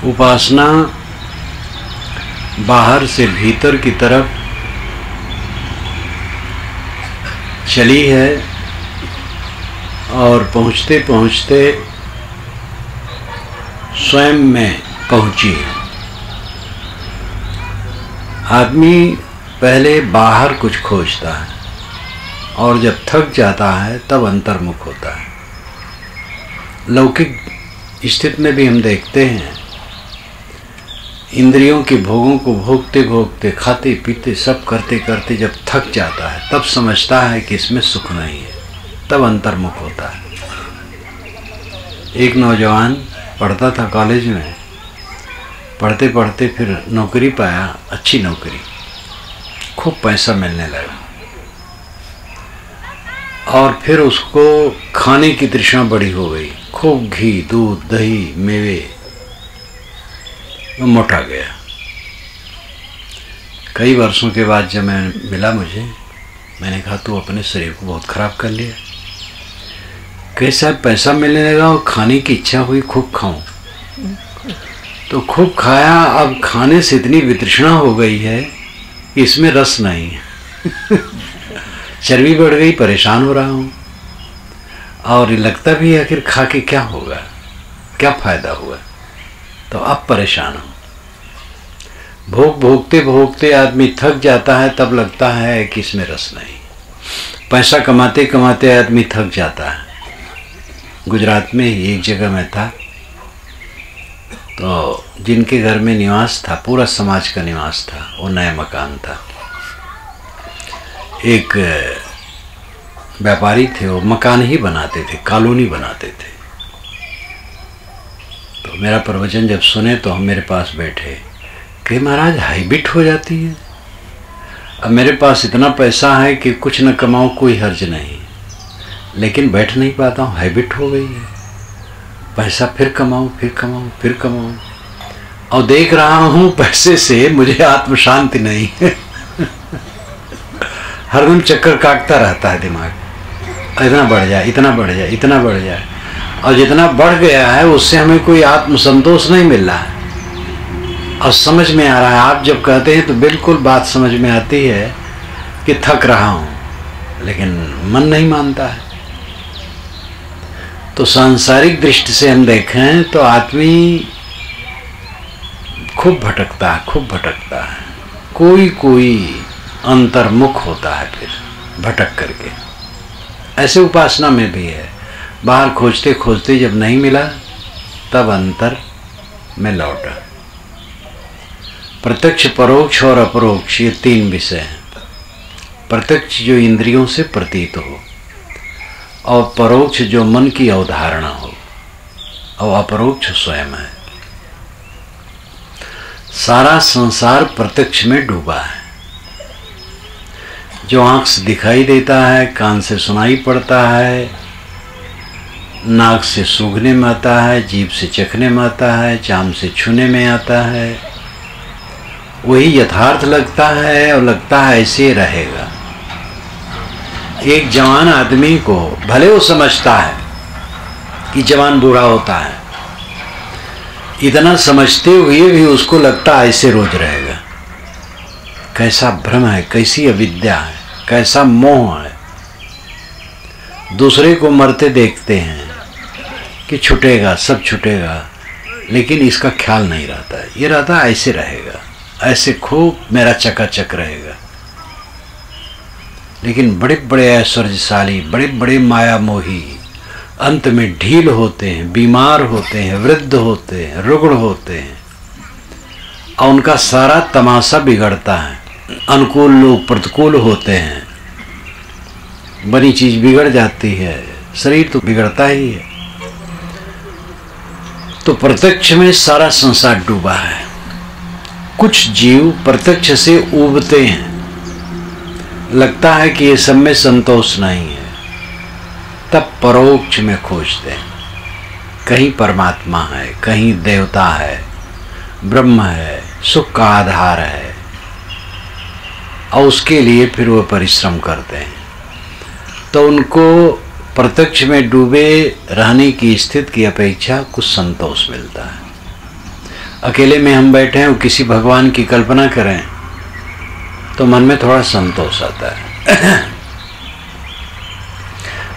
उपासना बाहर से भीतर की तरफ चली है और पहुँचते पहुँचते स्वयं में पहुँची है। आदमी पहले बाहर कुछ खोजता है और जब थक जाता है तब अंतर्मुख होता है। लौकिक स्थिति में भी हम देखते हैं, इंद्रियों के भोगों को भोगते भोगते, खाते पीते सब करते करते जब थक जाता है तब समझता है कि इसमें सुख नहीं है, तब अंतर्मुख होता है। एक नौजवान पढ़ता था कॉलेज में, पढ़ते पढ़ते फिर नौकरी पाया, अच्छी नौकरी, खूब पैसा मिलने लगा और फिर उसको खाने की तृष्णा बड़ी हो गई, खूब घी, दूध, दही, मेवे, वो मोटा गया। कई वर्षों के बाद जब मैं मिला मुझे, मैंने कहा तू अपने शरीर को बहुत खराब कर लिया। कैसा पैसा मिलने लगा और खाने की इच्छा हुई, खूब खाऊं, तो खूब खाया। अब खाने से इतनी वितृष्णा हो गई है कि इसमें रस नहीं है। चर्बी बढ़ गई, परेशान हो रहा हूँ और लगता भी है आखिर खा के क्या होगा, क्या फायदा हुआ, तो अब परेशान हूँ। भोग भोगते भोगते आदमी थक जाता है, तब लगता है कि इसमें रस नहीं। पैसा कमाते कमाते आदमी थक जाता है। गुजरात में एक जगह में था, तो जिनके घर में निवास था, पूरा समाज का निवास था, वो नया मकान था। एक व्यापारी थे, वो मकान ही बनाते थे, कॉलोनी बनाते थे। तो मेरा प्रवचन जब सुने तो हम मेरे पास बैठे कि महाराज हाइबिट हो जाती है। अब मेरे पास इतना पैसा है कि कुछ न कमाऊँ कोई हर्ज नहीं, लेकिन बैठ नहीं पाता हूँ, हैबिट हो गई है। पैसा फिर कमाऊँ, फिर कमाऊँ, फिर कमाऊँ, और देख रहा हूँ पैसे से मुझे आत्म शांति नहीं है। हरदम चक्कर काटता रहता है दिमाग, इतना बढ़ जाए, इतना बढ़ जाए, इतना बढ़ जाए, और जितना बढ़ गया है उससे हमें कोई आत्म संतोष नहीं मिल रहा है। और समझ में आ रहा है, आप जब कहते हैं तो बिल्कुल बात समझ में आती है कि थक रहा हूँ, लेकिन मन नहीं मानता है। तो सांसारिक दृष्टि से हम देखें तो आदमी खूब भटकता है, खूब भटकता है। कोई कोई अंतर्मुख होता है फिर भटक करके। ऐसे उपासना में भी है, बाहर खोजते खोजते जब नहीं मिला तब अंतर में लौटा। प्रत्यक्ष, परोक्ष और अपरोक्ष, ये तीन विषय हैं। प्रत्यक्ष जो इंद्रियों से प्रतीत हो, और परोक्ष जो मन की अवधारणा हो, और अपरोक्ष स्वयं है। सारा संसार प्रत्यक्ष में डूबा है। जो आंख से दिखाई देता है, कान से सुनाई पड़ता है, नाक से सूंघने में आता है, जीभ से चखने में आता है, चाम से छूने में आता है, वही यथार्थ लगता है और लगता है ऐसे रहेगा। एक जवान आदमी को भले वो समझता है कि जवान बुरा होता है, इतना समझते हुए भी उसको लगता है ऐसे रोज रहेगा। कैसा भ्रम है, कैसी अविद्या है, कैसा मोह है। दूसरे को मरते देखते हैं कि छूटेगा, सब छूटेगा, लेकिन इसका ख्याल नहीं रहता है। ये रहता है ऐसे रहेगा, ऐसे खूब मेरा चकाचक रहेगा। लेकिन बड़े बड़े ऐश्वर्यशाली, बड़े बड़े माया मोही अंत में ढील होते हैं, बीमार होते हैं, वृद्ध होते हैं, रुग्ण होते हैं, और उनका सारा तमाशा बिगड़ता है। अनुकूल लोग प्रतिकूल होते हैं, बनी चीज बिगड़ जाती है, शरीर तो बिगड़ता ही है। तो प्रत्यक्ष में सारा संसार डूबा है। कुछ जीव प्रत्यक्ष से उबते हैं, लगता है कि ये सब में संतोष नहीं है, तब परोक्ष में खोजते हैं। कहीं परमात्मा है, कहीं देवता है, ब्रह्म है, सुख का आधार है, और उसके लिए फिर वो परिश्रम करते हैं। तो उनको प्रत्यक्ष में डूबे रहने की स्थिति की अपेक्षा कुछ संतोष मिलता है। अकेले में हम बैठे हैं और किसी भगवान की कल्पना करें तो मन में थोड़ा संतोष आता है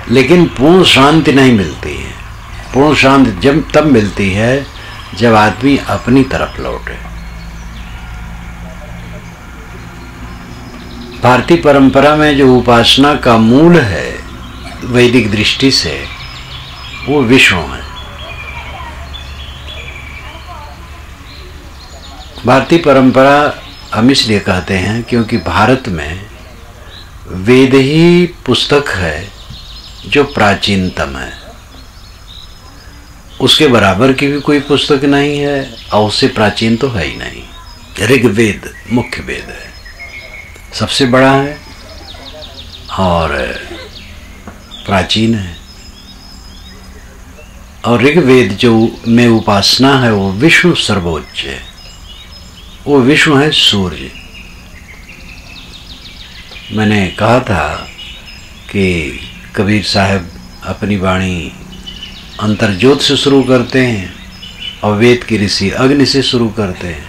लेकिन पूर्ण शांति नहीं मिलती है। पूर्ण शांति जब तब मिलती है जब आदमी अपनी तरफ लौटे। भारतीय परंपरा में जो उपासना का मूल है वैदिक दृष्टि से वो विष्णु है। भारतीय परंपरा हम इसलिए कहते हैं क्योंकि भारत में वेद ही पुस्तक है जो प्राचीनतम है। उसके बराबर की भी कोई पुस्तक नहीं है और उससे प्राचीन तो है ही नहीं। ऋग्वेद मुख्य वेद है, सबसे बड़ा है और प्राचीन है। और ऋग्वेद जो में उपासना है वो विष्णु सर्वोच्च है। वो विष्णु है सूर्य। मैंने कहा था कि कबीर साहब अपनी वाणी अंतर्ज्योत से शुरू करते हैं और वेद की ऋषि अग्नि से शुरू करते हैं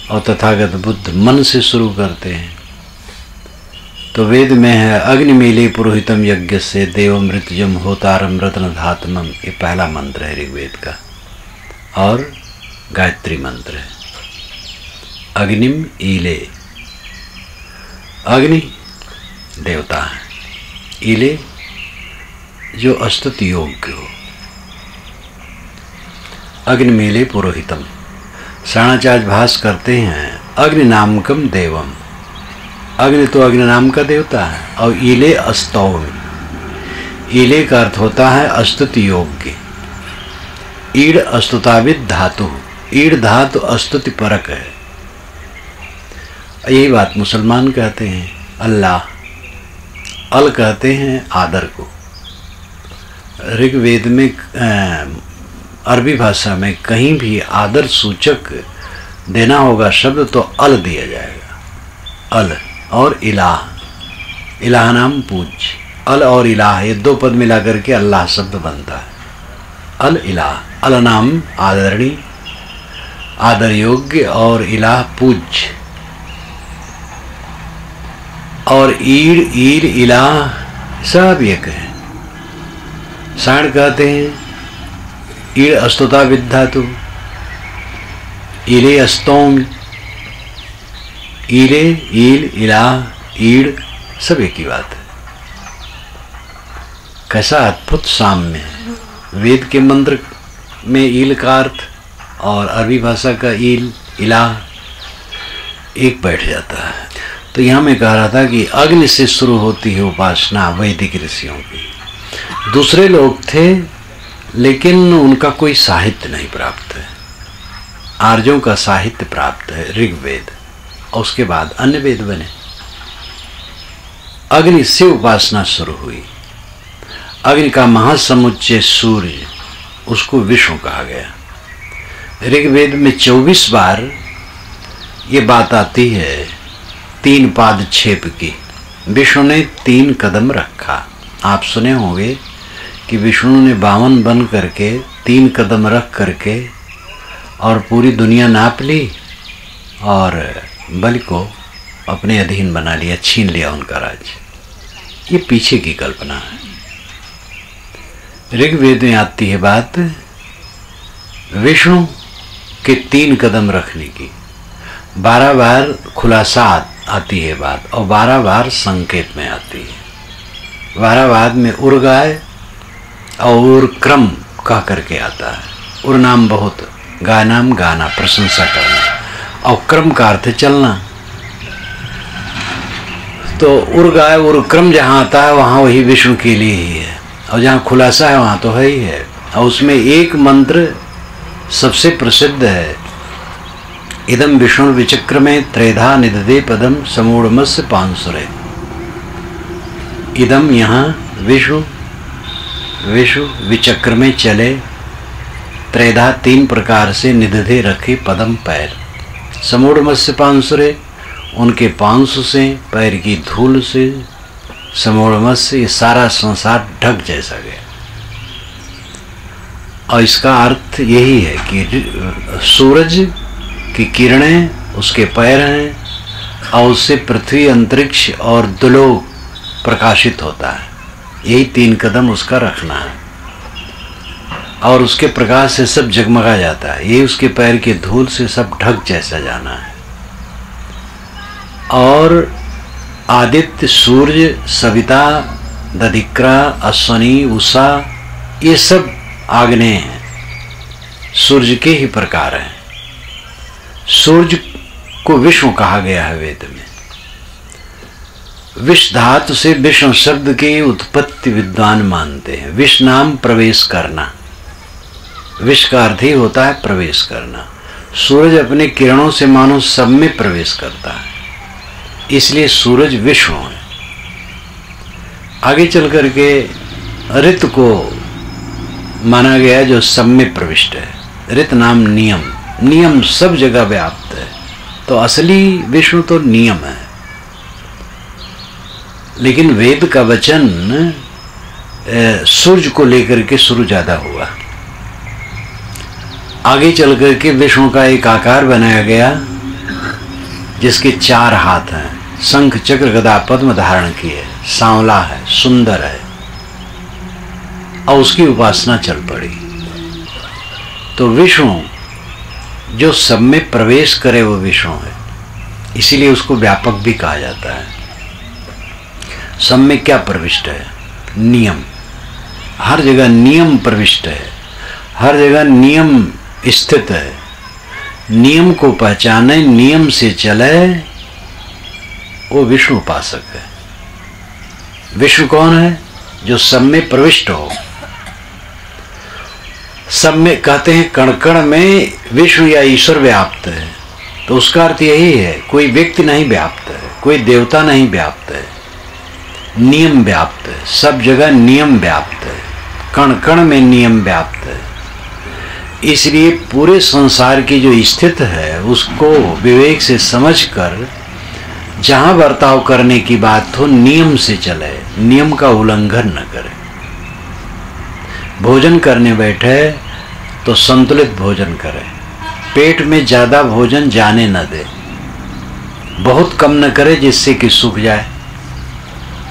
और तथागत बुद्ध मन से शुरू करते हैं। तो वेद में है अग्निमीले पुरोहितम यज्ञ से देव मृत्युजम होतारम रत्न धातमम, ये पहला मंत्र है ऋग्वेद का। और गायत्री मंत्र है अग्निम ईले। अग्नि देवता है, ईले जो अस्तुति योग्य हो। अग्निमीले पुरोहितम, साणाचार्य भास करते हैं अग्नि नामकम देवम। अग्नि तो अग्नि नाम का देवता है। और ईले अस्तौम, ईले का अर्थ होता है अस्तुति योग्य। ईड़ अस्तुताविद धातु, ईड़ धातु अस्तुति परक है। यही बात मुसलमान कहते हैं अल्लाह। अल कहते हैं आदर को। ऋग्वेद में अरबी भाषा में कहीं भी आदर सूचक देना होगा शब्द तो अल दिया जाएगा। अल और इलाह, इलाह नाम पूज्य। अल और इलाह ये दो पद मिला करके अल्लाह शब्द बनता है। अल इलाह, अल नाम आदरणीय आदर योग्य और इलाह पूज्य। और ईड़ ईर इलाह सब एक है। साण कहते हैं ईड़ अस्तुता विद्धातु, ईले अस्तोम, ईले ईल इलाह ईड़ सब एक ही बात है। कैसा अद्भुत साम्य है। वेद के मंत्र में ईल का अर्थ और अरबी भाषा का ईल इलाह एक बैठ जाता है। तो यहाँ मैं कह रहा था कि अग्नि से शुरू होती है उपासना वैदिक ऋषियों की। दूसरे लोग थे लेकिन उनका कोई साहित्य नहीं प्राप्त है। आर्यों का साहित्य प्राप्त है ऋग्वेद और उसके बाद अन्य वेद बने। अग्नि से उपासना शुरू हुई। अग्नि का महासमुच्चय सूर्य, उसको विष्णु कहा गया। ऋग्वेद में 24 बार ये बात आती है 3 पाद छेप की। विष्णु ने 3 कदम रखा। आप सुने होंगे कि विष्णु ने 52 बन करके 3 कदम रख करके और पूरी दुनिया नाप ली और बल को अपने अधीन बना लिया, छीन लिया उनका राज्य। ये पीछे की कल्पना है। ऋग्वेद में आती है बात विष्णु के 3 कदम रखने की। 12 बार खुलासा आती है बात और 12 बार संकेत में आती है। 12 बाद में उर गाय और क्रम कह करके आता है। उर नाम बहुत, गाय नाम गाना, प्रशंसा करना, और क्रम का अर्थ चलना। तो उर गाय उर क्रम जहाँ आता है वहाँ वही विष्णु के लिए ही है और जहाँ खुलासा है वहाँ तो है ही है। और उसमें एक मंत्र सबसे प्रसिद्ध है, इदम विष्णु विचक्रमे त्रेधा निदधे पदम समूढ़मस्य पांसुरे। इदम यहाँ विष्णु विचक्र में चले, त्रेधा 3 प्रकार से निदधे रखे पदम पैर, समूढ़मस्य पांसुरे उनके पांसु से, पैर की धूल से, समूढ़मस्य ये सारा संसार ढक जैसा गया। और इसका अर्थ यही है कि सूरज की किरणें उसके पैर हैं और उससे पृथ्वी, अंतरिक्ष और दुलोक प्रकाशित होता है। यही 3 कदम उसका रखना है और उसके प्रकाश से सब जगमगा जाता है। यही उसके पैर के धूल से सब ढक जैसा जाना है। और आदित्य, सूर्य, सविता, दधिक्रा, अश्वनी, उषा, ये सब आग्नेय हैं, सूर्य के ही प्रकार हैं। सूर्य को विष्णु कहा गया है वेद में। विष धातु से विष्णु शब्द की उत्पत्ति विद्वान मानते हैं। विष नाम प्रवेश करना, विष का अर्थ ही होता है प्रवेश करना। सूरज अपने किरणों से मानो सब में प्रवेश करता है, इसलिए सूरज विष्णु है। आगे चल करके ऋत को माना गया जो सब में प्रविष्ट है। ऋत नाम नियम, नियम सब जगह व्याप्त है। तो असली विष्णु तो नियम है, लेकिन वेद का वचन सूर्य को लेकर के शुरू ज्यादा हुआ। आगे चल करके विष्णु का एक आकार बनाया गया जिसके 4 हाथ हैं, शंख, चक्र, गदा, पद्म धारण किए, सांवला है, सुंदर है, और उसकी उपासना चल पड़ी। तो विष्णु जो सब में प्रवेश करे वो विष्णु है, इसीलिए उसको व्यापक भी कहा जाता है। सब में क्या प्रविष्ट है? नियम। हर जगह नियम प्रविष्ट है, हर जगह नियम स्थित है। नियम को पहचाने, नियम से चले, वो विष्णु उपासक है। विष्णु कौन है? जो सब में प्रविष्ट हो। सब में कहते हैं कण कण में विष्णु या ईश्वर व्याप्त है। तो उसका अर्थ यही है, कोई व्यक्ति नहीं व्याप्त है, कोई देवता नहीं व्याप्त है, नियम व्याप्त है। सब जगह नियम व्याप्त है, कण कण में नियम व्याप्त है। इसलिए पूरे संसार की जो स्थिति है उसको विवेक से समझकर जहां बर्ताव करने की बात हो नियम से चले, नियम का उल्लंघन न करे। भोजन करने बैठे तो संतुलित भोजन करे, पेट में ज्यादा भोजन जाने न दे, बहुत कम न करे जिससे कि सूख जाए,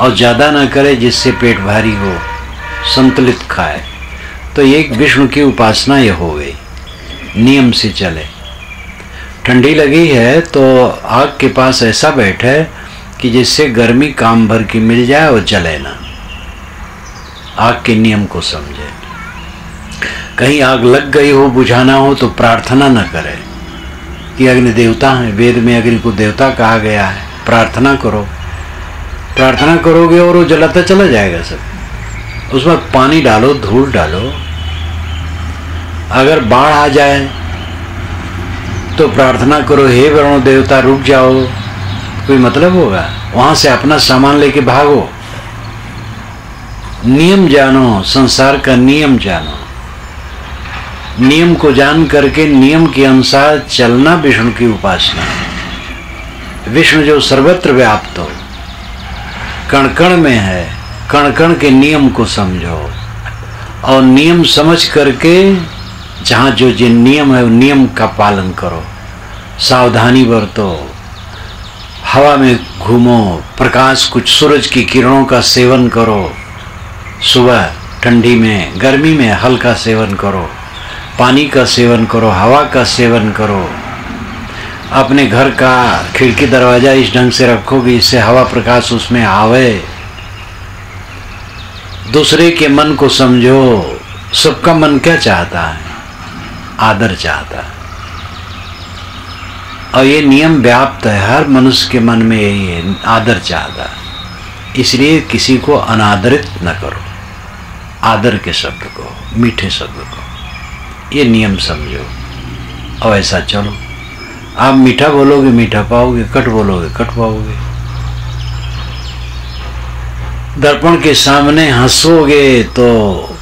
और ज्यादा न करे जिससे पेट भारी हो, संतुलित खाए। तो एक विष्णु की उपासना यह हो गई, नियम से चले। ठंडी लगी है तो आग के पास ऐसा बैठे कि जिससे गर्मी काम भर की मिल जाए और जले ना, आग के नियम को समझे। कहीं आग लग गई हो, बुझाना हो तो प्रार्थना न करे कि अग्नि देवता है, वेद में अग्नि को देवता कहा गया है, प्रार्थना करो। प्रार्थना करोगे और वो जलाता चला जाएगा सब। उसमें पानी डालो, धूल डालो। अगर बाढ़ आ जाए तो प्रार्थना करो, हे वरुण देवता रुक जाओ, कोई मतलब होगा? वहां से अपना सामान लेके भागो। नियम जानो, संसार का नियम जानो। नियम को जान करके नियम के अनुसार चलना विष्णु की उपासना है। विष्णु जो सर्वत्र व्याप्त हो, कण कण में है, कण कण के नियम को समझो और नियम समझ करके जहाँ जो जिन नियम है नियम का पालन करो। सावधानी बरतो, हवा में घूमो, प्रकाश कुछ सूरज की किरणों का सेवन करो, सुबह ठंडी में, गर्मी में हल्का सेवन करो, पानी का सेवन करो, हवा का सेवन करो। अपने घर का खिड़की दरवाजा इस ढंग से रखोगे इससे हवा प्रकाश उसमें आवे। दूसरे के मन को समझो। सबका मन क्या चाहता है? आदर चाहता है, और ये नियम व्याप्त है, हर मनुष्य के मन में यही है, आदर चाहता है। इसलिए किसी को अनादरित न करो, आदर के शब्द को, मीठे शब्द को, ये नियम समझो और ऐसा चलो। आप मीठा बोलोगे मीठा पाओगे, कट बोलोगे कट पाओगे। दर्पण के सामने हंसोगे तो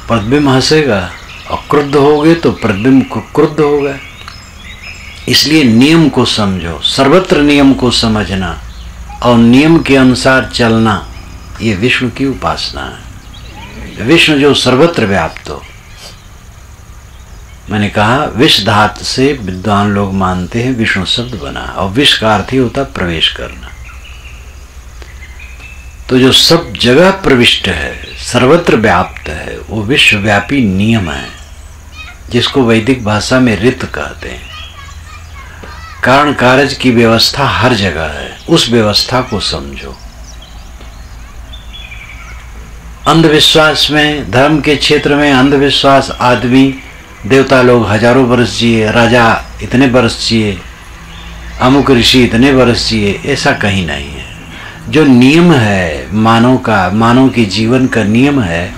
प्रतिबिंब हंसेगा, और क्रुद्ध होगे तो प्रतिबिंब क्रुद्ध होगा। इसलिए नियम को समझो, सर्वत्र नियम को समझना और नियम के अनुसार चलना, ये विष्णु की उपासना है। विष्णु जो सर्वत्र व्याप्त हो। मैंने कहा विष धातु से विद्वान लोग मानते हैं विष्णु शब्द बना, और विष का अर्थ ही होता प्रवेश करना। तो जो सब जगह प्रविष्ट है, सर्वत्र व्याप्त है, वो विश्वव्यापी नियम है, जिसको वैदिक भाषा में ऋत कहते हैं। कारण कारज की व्यवस्था हर जगह है, उस व्यवस्था को समझो। अंधविश्वास में, धर्म के क्षेत्र में अंधविश्वास, आदमी देवता लोग हजारों वर्ष जिए, राजा इतने वर्ष जिए, अमुक ऋषि इतने वर्ष जिए, ऐसा कहीं नहीं है। जो नियम है मानव का, मानव के जीवन का नियम है,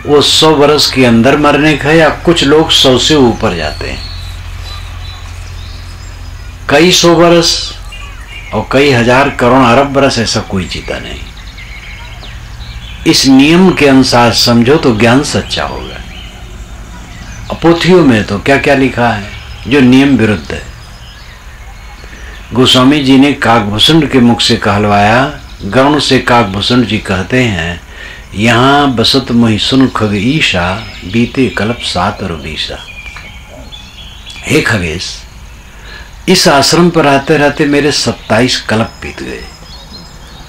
वो 100 वर्ष के अंदर मरने का है, या कुछ लोग 100 से ऊपर जाते हैं। कई 100 वर्ष और कई हजार करोड़ अरब वर्ष ऐसा कोई जीता नहीं। इस नियम के अनुसार समझो तो ज्ञान सच्चा होगा। पोथियों में तो क्या क्या लिखा है जो नियम विरुद्ध है। गोस्वामी जी ने काकभूषण के मुख से कहलवाया। गरुण से काकभूषण जी कहते हैं, यहाँ बसत मोहि सुन खग ईशा, बीते कल्प 7 और 20। हे खगेश, इस आश्रम पर रहते रहते मेरे 27 कल्प बीत गए।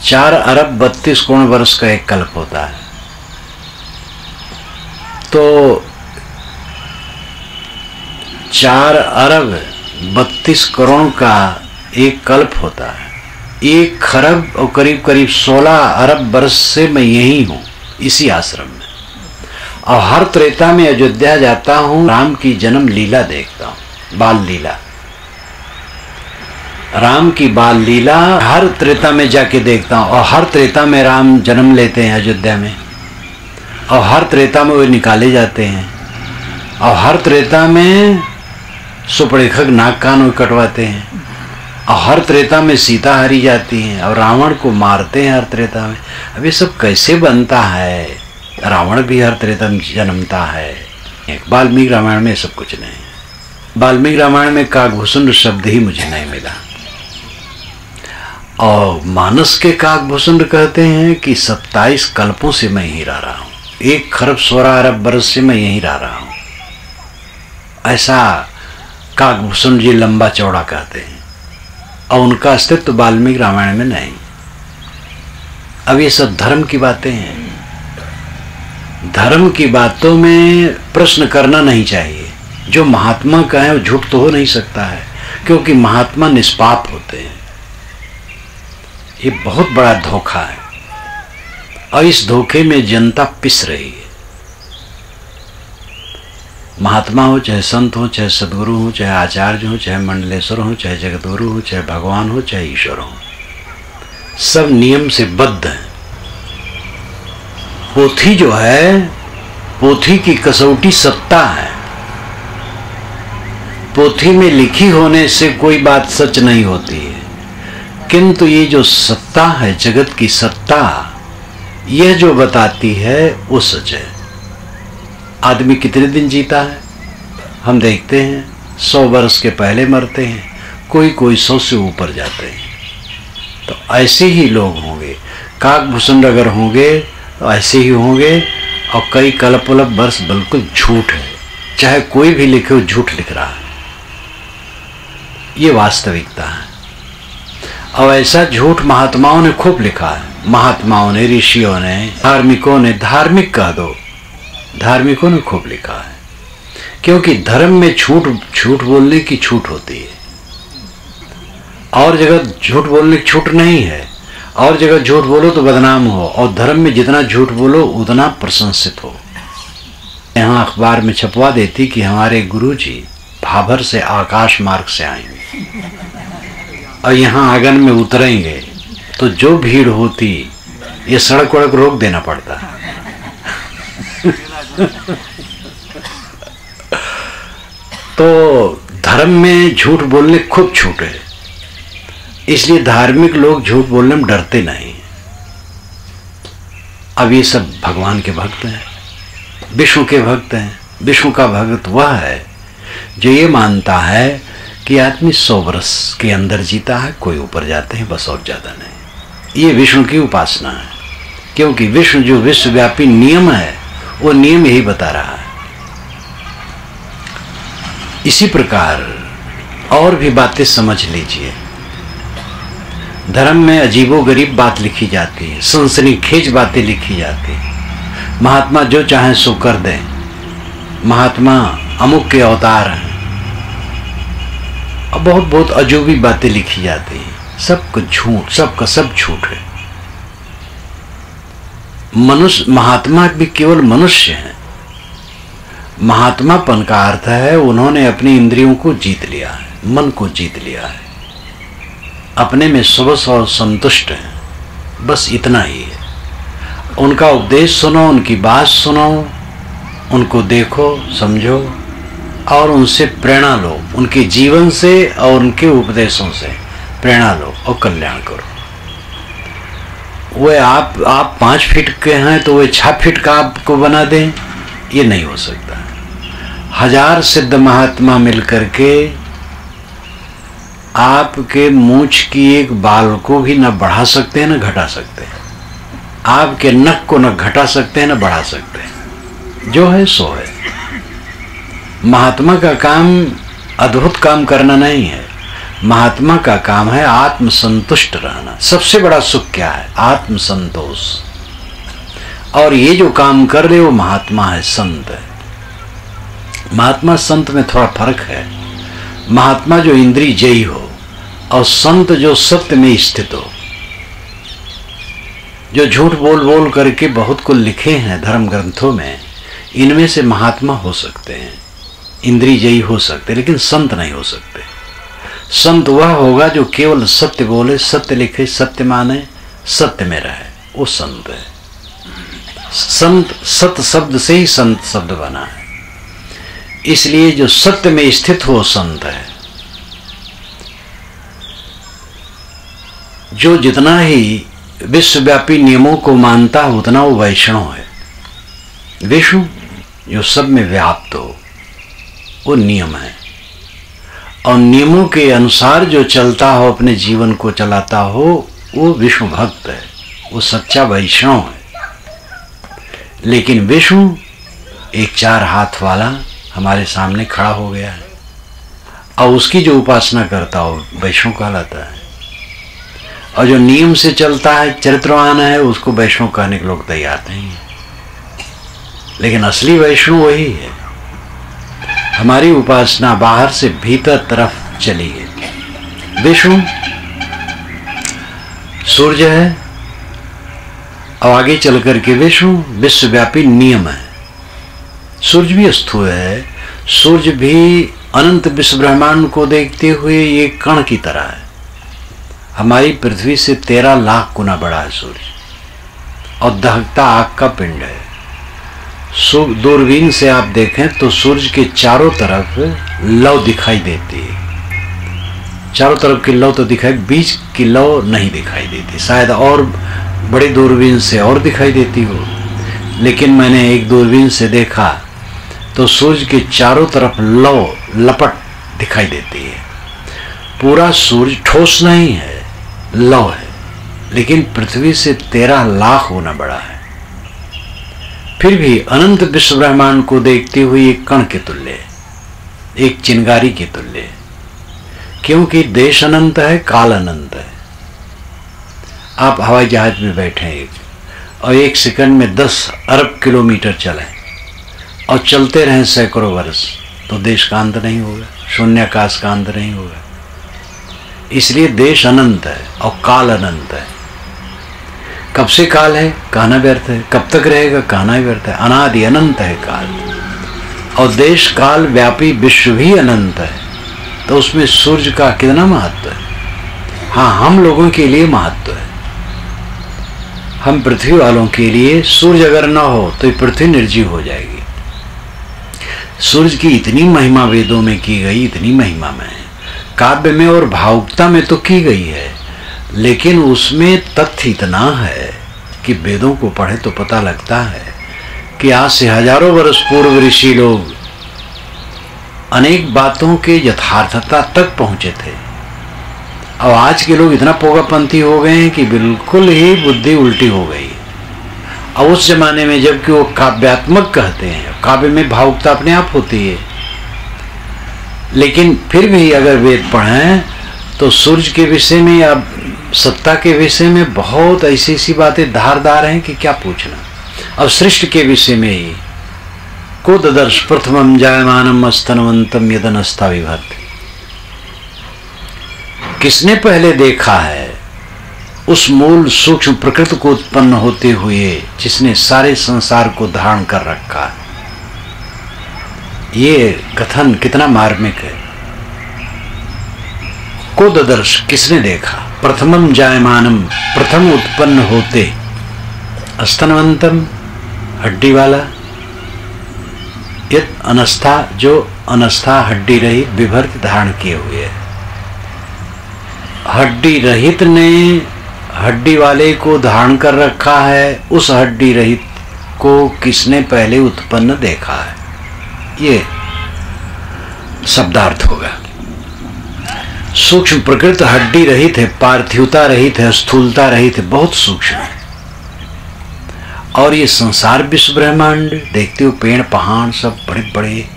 4 अरब 32 करोड़ वर्ष का एक कल्प होता है। तो 4 अरब 32 करोड़ का एक कल्प होता है। 1 खरब और करीब करीब 16 अरब वर्ष से मैं यही हूँ, इसी आश्रम में। और हर त्रेता में अयोध्या जाता हूँ, राम की जन्म लीला देखता हूँ, बाल लीला, राम की बाल लीला हर त्रेता में जाके देखता हूँ। और हर त्रेता में राम जन्म लेते हैं अयोध्या में, और हर त्रेता में वे निकाले जाते हैं, और हर त्रेता में सुपड़ेखग नाक कान कटवाते हैं, और हर त्रेता में सीता हरी जाती हैं, और रावण को मारते हैं हर त्रेता में। अब ये सब कैसे बनता है? रावण भी हर त्रेता में जन्मता है। वाल्मीकि रामायण में सब कुछ नहीं। वाल्मीकि रामायण में काकभूषण शब्द ही मुझे नहीं मिला। और मानस के काकभूषण कहते हैं कि 27 कल्पों से मैं यहीं रह रहा हूँ, 1 खरब 16 अरब वर्ष से मैं यहीं रह रहा हूँ। ऐसा काकभूषण जी लंबा चौड़ा कहते हैं, और उनका अस्तित्व वाल्मीकि रामायण में नहीं। अब ये सब धर्म की बातें हैं। धर्म की बातों में प्रश्न करना नहीं चाहिए। जो महात्मा का है वो झूठ तो हो नहीं सकता है, क्योंकि महात्मा निष्पाप होते हैं। ये बहुत बड़ा धोखा है, और इस धोखे में जनता पिस रही है। महात्मा हो, चाहे संत हो, चाहे सदगुरु हो, चाहे आचार्य हो, चाहे मंडलेश्वर हो, चाहे जगतगुरु हो, चाहे भगवान हो, चाहे ईश्वर हो, सब नियम से बद्ध हैं। पोथी जो है, पोथी की कसौटी सत्ता है। पोथी में लिखी होने से कोई बात सच नहीं होती है, किंतु ये जो सत्ता है, जगत की सत्ता, यह जो बताती है वो सच है। आदमी कितने दिन जीता है हम देखते हैं। 100 वर्ष के पहले मरते हैं, कोई कोई 100 से ऊपर जाते हैं। तो ऐसे ही लोग होंगे। काकभूषण अगर होंगे तो ऐसे ही होंगे। और कई कल्प वर्ष बिल्कुल झूठ है, चाहे कोई भी लिखे हो झूठ लिख रहा है। ये वास्तविकता है। और ऐसा झूठ महात्माओं ने खूब लिखा है। महात्माओं ने, ऋषियों ने, धार्मिकों ने, धार्मिक कह दो, धार्मिकों ने खूब लिखा है। क्योंकि धर्म में झूठ बोलने की छूट होती है। और जगह झूठ बोलने की छूट नहीं है। और जगह झूठ बोलो तो बदनाम हो, और धर्म में जितना झूठ बोलो उतना प्रशंसित हो। यहाँ अखबार में छपवा देती कि हमारे गुरुजी भाभर से आकाश मार्ग से आएंगे और यहाँ आंगन में उतरेंगे, तो जो भीड़ होती ये सड़क वड़क रोक देना पड़ता। तो धर्म में झूठ बोलने खूब छूट है, इसलिए धार्मिक लोग झूठ बोलने में डरते नहीं। अब ये सब भगवान के भक्त हैं, विष्णु के भक्त हैं। विष्णु का भक्त वह है जो ये मानता है कि आदमी 100 वर्ष के अंदर जीता है, कोई ऊपर जाते हैं बस, और ज्यादा नहीं। ये विष्णु की उपासना है, क्योंकि विष्णु जो विश्वव्यापी नियम है वो नियम यही बता रहा है। इसी प्रकार और भी बातें समझ लीजिए। धर्म में अजीबोगरीब बात लिखी जाती है, सनसनीखेज बातें लिखी जाती है। महात्मा जो चाहें सो कर दें, महात्मा अमुक के अवतार हैं, और बहुत बहुत अजूबी बातें लिखी जाती हैं। सब कुछ झूठ, सबका सब झूठ है। मनुष्य, महात्मा भी केवल मनुष्य हैं। महात्मापन का अर्थ है उन्होंने अपनी इंद्रियों को जीत लिया है, मन को जीत लिया है, अपने में स्वस और संतुष्ट है, बस इतना ही है। उनका उपदेश सुनो, उनकी बात सुनो, उनको देखो, समझो और उनसे प्रेरणा लो, उनके जीवन से और उनके उपदेशों से प्रेरणा लो और कल्याण करो। वे आप 5 फीट के हैं तो वे 6 फीट का आपको बना दें, ये नहीं हो सकता। 1000 सिद्ध महात्मा मिलकर के आपके मूंछ की एक बाल को भी न बढ़ा सकते हैं न घटा सकते हैं, आपके नख को न घटा सकते हैं न बढ़ा सकते हैं। जो है सो है। महात्मा का काम अद्भुत काम करना नहीं है, महात्मा का काम है आत्मसंतुष्ट रहना। सबसे बड़ा सुख क्या है? आत्मसंतोष। और ये जो काम कर रहे हो महात्मा है, संत है। महात्मा संत में थोड़ा फर्क है। महात्मा जो इंद्रिय जयी हो और संत जो सत्य में स्थित हो। जो झूठ बोल बोल करके बहुत कुछ लिखे हैं धर्म ग्रंथों में, इनमें से महात्मा हो सकते हैं, इंद्रिय जयी हो सकते, लेकिन संत नहीं हो सकते। संत वह होगा जो केवल सत्य बोले, सत्य लिखे, सत्य माने, सत्य में रहे, वो संत है। संत, सत शब्द से ही संत शब्द बना है, इसलिए जो सत्य में स्थित हो संत है। जो जितना ही विश्वव्यापी नियमों को मानता है उतना वो वैष्णव है। विष्णु जो सब में व्याप्त हो वो नियम है, और नियमों के अनुसार जो चलता हो, अपने जीवन को चलाता हो, वो विष्णु भक्त है, वो सच्चा वैष्णव है। लेकिन विष्णु एक 4 हाथ वाला हमारे सामने खड़ा हो गया है, और उसकी जो उपासना करता हो वैष्णव कहलाता है। और जो नियम से चलता है, चरित्रवान है, उसको वैष्णव कहने के लोग तैयार नहीं है। लेकिन असली वैष्णव वही है। हमारी उपासना बाहर से भीतर तरफ चली है। विष्णु सूर्य है, और आगे चल करके विष्णु विश्वव्यापी नियम है। सूर्य भी स्थूल है, सूर्य भी अनंत विश्व ब्रह्मांड को देखते हुए ये कण की तरह है। हमारी पृथ्वी से 13 लाख गुना बड़ा है सूर्य, और दहकता आग का पिंड है। दूरबीन से आप देखें तो सूर्य के चारों तरफ लौ दिखाई देती है। चारों तरफ की लौ तो दिखाई, बीच की लौ नहीं दिखाई देती। शायद और बड़ी दूरबीन से और दिखाई देती हो, लेकिन मैंने एक दूरबीन से देखा तो सूर्य के चारों तरफ लौ लपट दिखाई देती है। पूरा सूर्य ठोस नहीं है, लौ है, लेकिन पृथ्वी से 13 लाख गुना बड़ा है। फिर भी अनंत विश्व ब्रह्मांड को देखते हुए एक कण के तुल्य, एक चिंगारी के तुल्य, क्योंकि देश अनंत है, काल अनंत है। आप हवाई जहाज में बैठे एक, और 1 सेकंड में 10 अरब किलोमीटर चलें और चलते रहें सैकड़ों वर्ष, तो देश का अंत नहीं होगा, शून्याकाश का अंत नहीं होगा। इसलिए देश अनंत है और काल अनंत है। कब से काल है कहना व्यर्थ है, कब तक रहेगा कहना व्यर्थ है। अनादि अनंत है काल, और देश काल व्यापी विश्व भी अनंत है। तो उसमें सूर्य का कितना महत्व है? हाँ, हम लोगों के लिए महत्व है। हम पृथ्वी वालों के लिए सूर्य अगर न हो तो पृथ्वी निर्जीव हो जाएगी। सूर्य की इतनी महिमा वेदों में की गई, इतनी महिमा में, काव्य में और भावुकता में तो की गई है, लेकिन उसमें तथ्य इतना है कि वेदों को पढ़े तो पता लगता है कि आज से हजारों वर्ष पूर्व ऋषि लोग अनेक बातों के यथार्थता तक पहुंचे थे, और आज के लोग इतना पोगापंथी हो गए हैं कि बिल्कुल ही बुद्धि उल्टी हो गई। और उस जमाने में जबकि वो काव्यात्मक कहते हैं, काव्य में भावुकता अपने आप होती है, लेकिन फिर भी अगर वेद पढ़ें तो सूर्य के विषय में या सत्ता के विषय में बहुत ऐसी ऐसी बातें धारदार हैं कि क्या पूछना। अब सृष्टि के विषय में ही को ददर्श प्रथमम जायमानम स्तनवंतम यदनस्था विभर्ति, किसने पहले देखा है उस मूल सूक्ष्म प्रकृति को उत्पन्न होते हुए जिसने सारे संसार को धारण कर रखा है। ये कथन कितना मार्मिक है। को ददर्श, किसने देखा, प्रथमम जायमानम, प्रथम उत्पन्न होते, स्तनवंतम, हड्डी वाला, यत अनस्था, जो अनस्था हड्डी रहित विभर्त धारण किए हुए है। हड्डी रहित ने हड्डी वाले को धारण कर रखा है, उस हड्डी रहित को किसने पहले उत्पन्न देखा है, ये शब्दार्थ होगा। सूक्ष्म प्रकृति हड्डी रहित है, पार्थिवता रहित है, स्थूलता रहित है, बहुत सूक्ष्म है। और ये संसार विश्व ब्रह्मांड देखते हो, पेड़ पहाड़ सब बड़े बड़े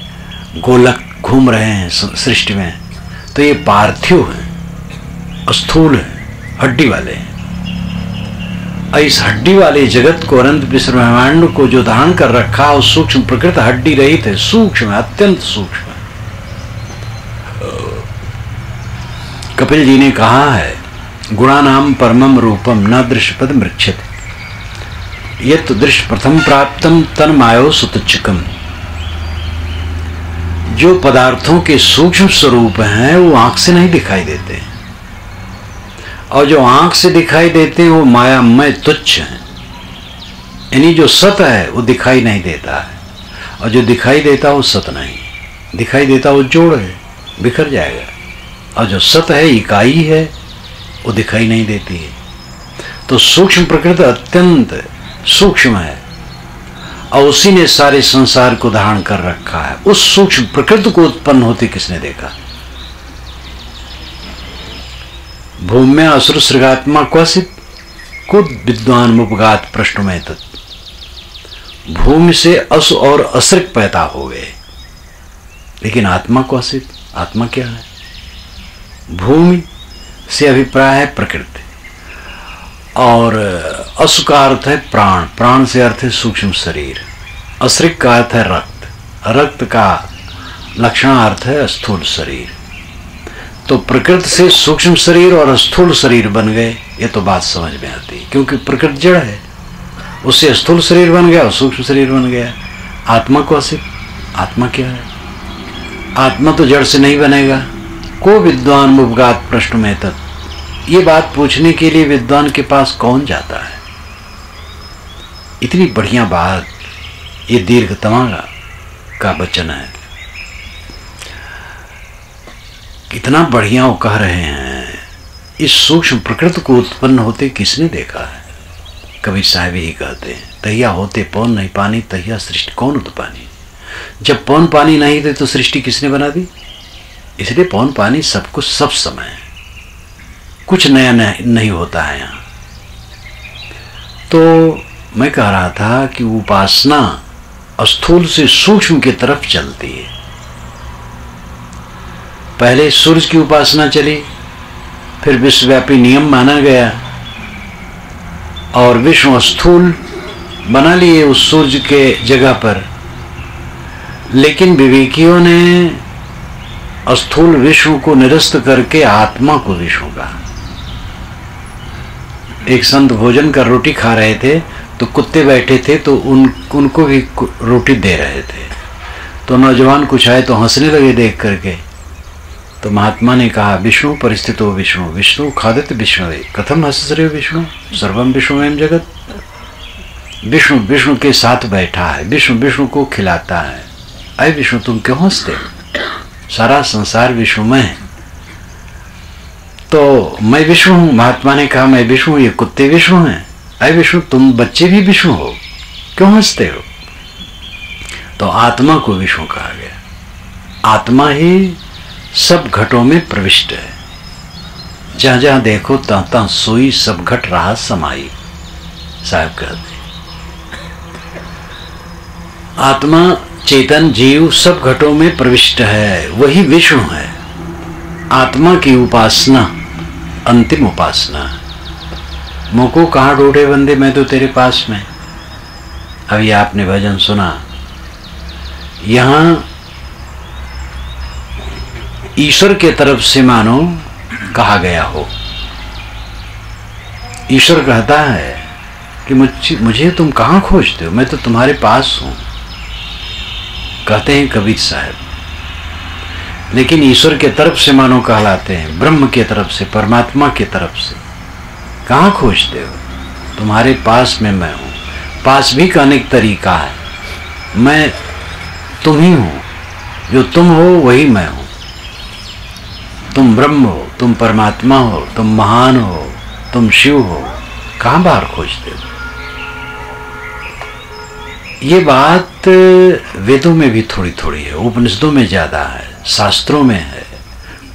गोलक घूम रहे हैं सृष्टि में, तो ये पार्थिव है, स्थूल है, हड्डी वाले हैं। इस हड्डी वाले जगत को, अनंत विश्व ब्रह्मांड को जो धारण कर रखा, उस सूक्ष्म प्रकृति हड्डी रहित है, सूक्ष्म है, अत्यंत सूक्ष्म है। कपिल जी ने कहा है, गुणानाम परमम रूपम न दृश्यपद मृक्षते, यत् दृश्य प्रथम प्राप्तम तन मायो सुतुच्छकम। जो पदार्थों के सूक्ष्म स्वरूप हैं वो आंख से नहीं दिखाई देते, और जो आंख से दिखाई देते हैं वो मायामय तुच्छ हैं। यानी जो सत है वो दिखाई नहीं देता है, और जो दिखाई देता वो सत नहीं दिखाई देता, वो जोड़ है, बिखर जाएगा। और जो सत है, इकाई है, वो दिखाई नहीं देती है। तो सूक्ष्म प्रकृति अत्यंत सूक्ष्म है, और उसी ने सारे संसार को धारण कर रखा है। उस सूक्ष्म प्रकृति को उत्पन्न होते किसने देखा। भूमि में असुर सृगात्मा क्वचित कुद विद्वान मुपगात प्रश्न में तत्। भूमि से असु और असृग पैदा हो गए, लेकिन आत्मा क्वचित, आत्मा क्या है। भूमि से अभिप्राय है प्रकृति, और असु का अर्थ है प्राण, प्राण से अर्थ है सूक्ष्म शरीर, असृग का अर्थ है रक्त, रक्त का लक्षणार्थ है स्थूल शरीर। तो प्रकृति से सूक्ष्म शरीर और स्थूल शरीर बन गए, ये तो बात समझ में आती है, क्योंकि प्रकृति जड़ है, उससे स्थूल शरीर बन गया और सूक्ष्म शरीर बन गया। आत्मा को असित, आत्मा क्या है। आत्मा तो जड़ से नहीं बनेगा। को विद्वान मुपगात प्रश्न में तत्, ये बात पूछने के लिए विद्वान के पास कौन जाता है। इतनी बढ़िया बात, ये दीर्घतमा का वचन है, कितना बढ़िया वो कह रहे हैं। इस सूक्ष्म प्रकृति को उत्पन्न होते किसने देखा है। कवि साहब यही कहते हैं, तहिया होते पौन नहीं पानी, तहिया सृष्टि कौन उत्पानी। जब पौन पानी नहीं थे तो सृष्टि किसने बना दी। इसलिए पौन पानी सब कुछ सब समय, कुछ नया नहीं होता है यहाँ। तो मैं कह रहा था कि उपासना स्थूल से सूक्ष्म की तरफ चलती है। पहले सूर्य की उपासना चली, फिर विश्वव्यापी नियम माना गया, और विष्णु स्थूल बना लिए उस सूर्य के जगह पर। लेकिन विवेकियों ने स्थूल विष्णु को निरस्त करके आत्मा को विष्णु कहा। एक संत भोजन कर रोटी खा रहे थे, तो कुत्ते बैठे थे, तो उनको भी रोटी दे रहे थे। तो नौजवान कुछ आए तो हंसने लगे देख करके। तो महात्मा ने कहा, विष्णु परिस्थितो विष्णु, विष्णु खादित विष्णु, कथम हंस विष्णु, सर्वम विष्णु एवं जगत। विष्णु विष्णु के साथ बैठा है, विष्णु विष्णु को खिलाता है। अरे विष्णु तुम क्यों हंसते हो, सारा संसार विष्णुमय है। तो मैं विष्णु हूं। महात्मा ने कहा, मैं विष्णु, ये कुत्ते विष्णु हैं। अरे विष्णु तुम बच्चे भी विष्णु हो, क्यों हंसते हो। तो आत्मा को विष्णु कहा गया। आत्मा ही सब घटों में प्रविष्ट है, जहां जहां देखो तहां तहां सोई सब घट रहा समाई, साहब कहते। आत्मा चेतन जीव सब घटों में प्रविष्ट है, वही विष्णु है। आत्मा की उपासना अंतिम उपासना। मुझको कहाँ ढूंढे बंदे, मैं तो तेरे पास में। अभी आपने भजन सुना, यहां ईश्वर के तरफ से मानो कहा गया हो। ईश्वर कहता है कि मुझे तुम कहाँ खोजते हो, मैं तो तुम्हारे पास हूं, कहते हैं कबीर साहब। लेकिन ईश्वर के तरफ से मानो कहलाते हैं, ब्रह्म के तरफ से, परमात्मा के तरफ से। कहाँ खोजते हो, तुम्हारे पास में मैं हूं। पास भी का अनेक तरीका है। मैं तुम ही हूं, जो तुम हो वही मैं हूं। तुम ब्रह्म हो, तुम परमात्मा हो, तुम महान हो, तुम शिव हो। कहाँ बाहर खोजते हो? ये बात वेदों में भी थोड़ी थोड़ी है, उपनिषदों में ज्यादा है, शास्त्रों में है,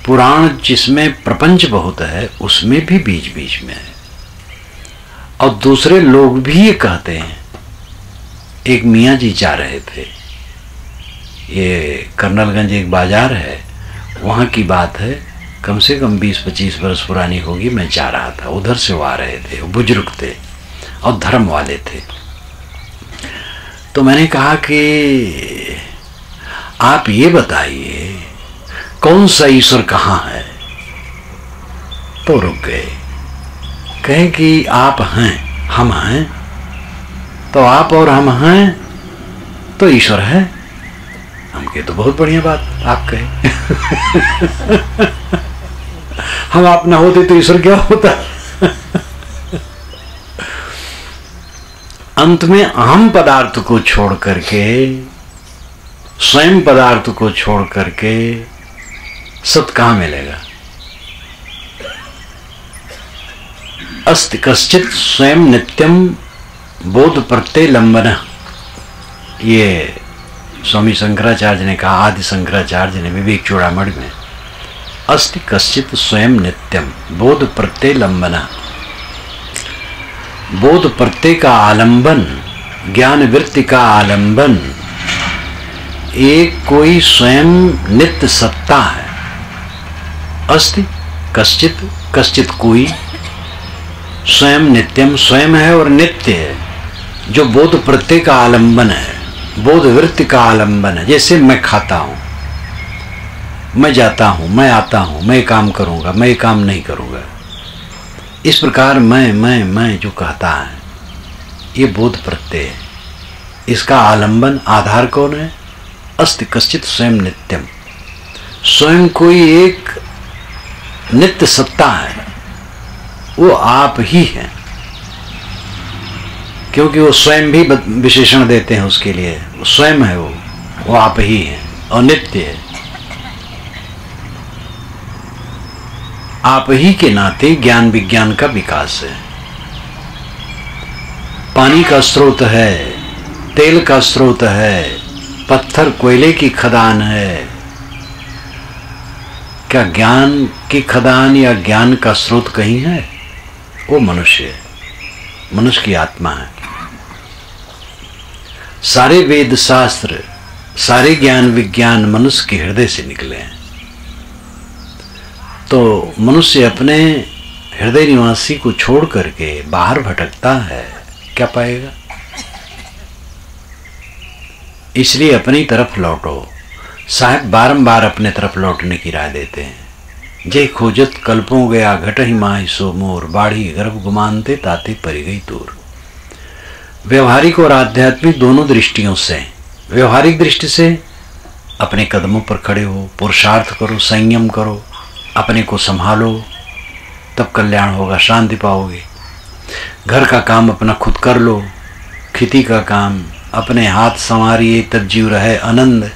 पुराण जिसमें प्रपंच बहुत है उसमें भी बीच बीच में है। और दूसरे लोग भी ये कहते हैं। एक मियाँ जी जा रहे थे, ये कर्नलगंज एक बाजार है, वहाँ की बात है, कम से कम 20-25 वर्ष पुरानी होगी। मैं जा रहा था, उधर से वो आ रहे थे, बुजुर्ग थे और धर्म वाले थे। तो मैंने कहा कि आप ये बताइए कौन सा ईश्वर कहाँ है? तो रुक गए, कहे कि आप हैं, हम हैं। तो आप और हम हैं तो ईश्वर है। हम कहे तो बहुत बढ़िया बात आप कहे। हम आप ना होते तो ईश्वर क्या होता? अंत में अहम पदार्थ को छोड़ करके, स्वयं पदार्थ को छोड़ करके सत कहां मिलेगा? अस्ति कश्चित स्वयं नित्यम बोध प्रत्यय लंबन। ये स्वामी शंकराचार्य ने कहा, आदि शंकराचार्य ने विवेक चूड़ामणि में। अस्ति कश्चित स्वयं नित्यम बोध प्रत्यय लंबन। बोध प्रत्यय का आलंबन, ज्ञान वृत्ति का आलंबन एक कोई स्वयं नित्य सत्ता है। अस्ति कश्चित, कश्चित कोई, स्वयं नित्यम स्वयं है और नित्य है, जो बोध प्रत्यय का आलंबन है, बोध वृत्ति का आलंबन है। जैसे मैं खाता हूं, मैं जाता हूं, मैं आता हूं, मैं काम करूंगा, मैं काम नहीं करूंगा, इस प्रकार मैं जो कहता है ये बोध प्रत्यय है। इसका आलंबन आधार कौन है? अस्ति कश्चित स्वयं नित्यम। स्वयं कोई एक नित्य सत्ता है, वो आप ही हैं। क्योंकि वो स्वयं भी विशेषण देते हैं उसके लिए, वो स्वयं है, वो आप ही हैं और नित्य है। आप ही के नाते ज्ञान विज्ञान का विकास है। पानी का स्रोत है, तेल का स्रोत है, पत्थर कोयले की खदान है। क्या ज्ञान की खदान या ज्ञान का स्रोत कहीं है? वो मनुष्य है, मनुष्य की आत्मा है। सारे वेद शास्त्र, सारे ज्ञान विज्ञान मनुष्य के हृदय से निकले हैं। तो मनुष्य अपने हृदय निवासी को छोड़ करके बाहर भटकता है, क्या पाएगा? इसलिए अपनी तरफ लौटो। साहब बारंबार अपने तरफ लौटने की राय देते हैं। जे खोजत कल्पों गया घट ही माही सो मोर, बाढ़ी गर्भ गुमानते ताते परी गई दूर। व्यवहारिक और आध्यात्मिक दोनों दृष्टियों से, व्यवहारिक दृष्टि से अपने कदमों पर खड़े हो, पुरुषार्थ करो, संयम करो, अपने को संभालो, तब कल्याण होगा, शांति पाओगे। घर का काम अपना खुद कर लो, खेती का काम अपने हाथ संवारिए, तब जीव रहे आनंद।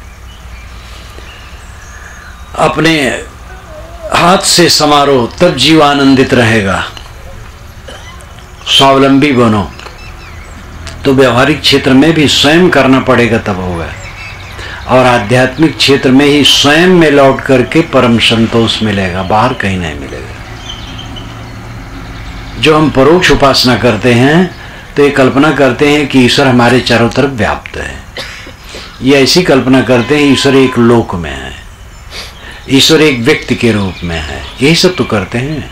अपने हाथ से संवारो, तब जीव आनंदित रहेगा। स्वावलंबी बनो। तो व्यवहारिक क्षेत्र में भी स्वयं करना पड़ेगा, तब होगा। और आध्यात्मिक क्षेत्र में ही स्वयं में लौट करके परम संतोष मिलेगा, बाहर कहीं नहीं मिलेगा। जो हम परोक्ष उपासना करते हैं तो ये कल्पना करते हैं कि ईश्वर हमारे चारों तरफ व्याप्त है। ये ऐसी कल्पना करते हैं ईश्वर एक लोक में है, ईश्वर एक व्यक्ति के रूप में है, यही सब तो करते हैं।